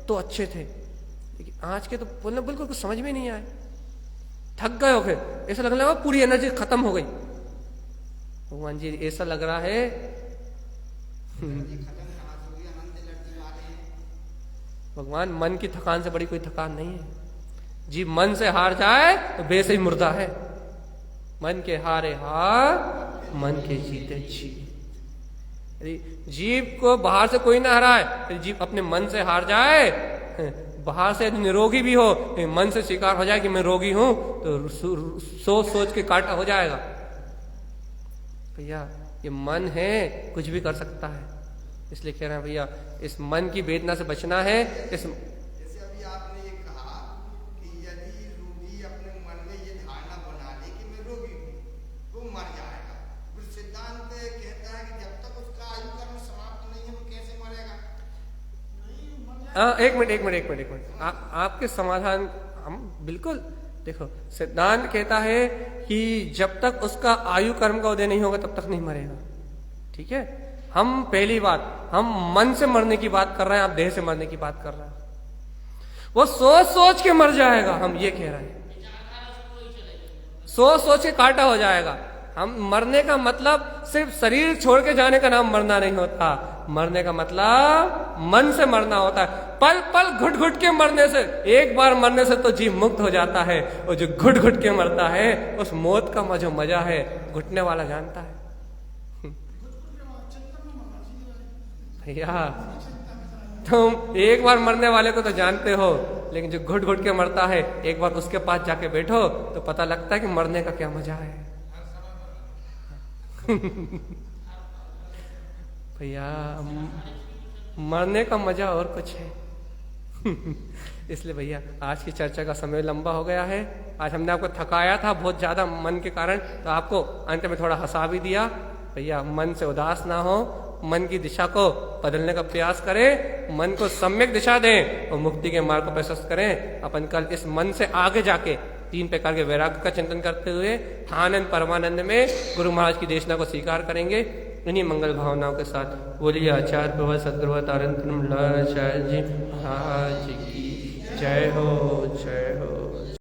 तो अच्छे थे, लेकिन आज के तो बोलना बिल्कुल कुछ समझ में नहीं आए। थक गए हो, फिर ऐसा लगने लगा पूरी एनर्जी खत्म हो गई। भगवान जी ऐसा लग रहा है भगवान मन की थकान से बड़ी कोई थकान नहीं है। जीव मन से हार जाए तो वैसे ही मुर्दा है। मन के हारे हार, मन के जीते जीत। जीव को बाहर से कोई ना हराए, जीव अपने मन से हार जाए। बाहर से निरोगी भी हो, मन से स्वीकार हो जाए कि मैं रोगी हूं, तो सोच सोच के काटा हो जाएगा। भैया ये मन है, कुछ भी कर सकता है। इसलिए कह रहे हैं भैया इस मन की वेदना से बचना है। जैसे अभी आपने ये कहा कि यदि रोगी अपने मन में ये धारणा बना ले कि मैं रोगी हूँ तो मर जाएगा। फिर सिद्धांत कहता है कि जब तक उसका आयु कर्म समाप्त नहीं है वो कैसे मरेगा? एक मिनट आपके समाधान हम बिल्कुल देखो। सिद्धांत कहता है कि जब तक उसका आयु कर्म का उदय नहीं होगा तब तक नहीं मरेगा। ठीक है, हम पहली बात हम मन से मरने की बात कर रहे हैं, आप देह से मरने की बात कर रहे हैं। वो सोच सोच के मर जाएगा, हम ये कह रहे हैं। सोच सोच के काटा हो जाएगा। हम मरने का मतलब सिर्फ शरीर छोड़ के जाने का नाम मरना नहीं होता। मरने का मतलब मन से मरना होता है। पल पल घुट घुट के मरने से, एक बार मरने से तो जीव मुक्त हो जाता है, और जो घुट घुट के मरता है उस मौत का जो मजा है घुटने वाला जानता है। भैया तुम एक बार मरने वाले को तो जानते हो, लेकिन जो घुट घुट के मरता है एक बार उसके पास जाके बैठो तो पता लगता है कि मरने का क्या मजा है। भैया मरने का मजा और कुछ है। इसलिए भैया आज की चर्चा का समय लंबा हो गया है। आज हमने आपको थकाया था बहुत ज्यादा मन के कारण, तो आपको अंत में थोड़ा हंसा भी दिया। भैया मन से उदास ना हो, मन की दिशा को बदलने का प्रयास करें, मन को सम्यक दिशा दें और मुक्ति के मार्ग को प्रशस्त करें। अपन कल इस मन से आगे जाके 3 प्रकार के वैराग्य का चिंतन करते हुए आनंद परमानंद में गुरु महाराज की देशना को स्वीकार करेंगे। इन्हीं मंगल भावनाओं के साथ बोलिए आचार्य प्रभु सद्गुरु तारण जी महाराज की जय हो, जय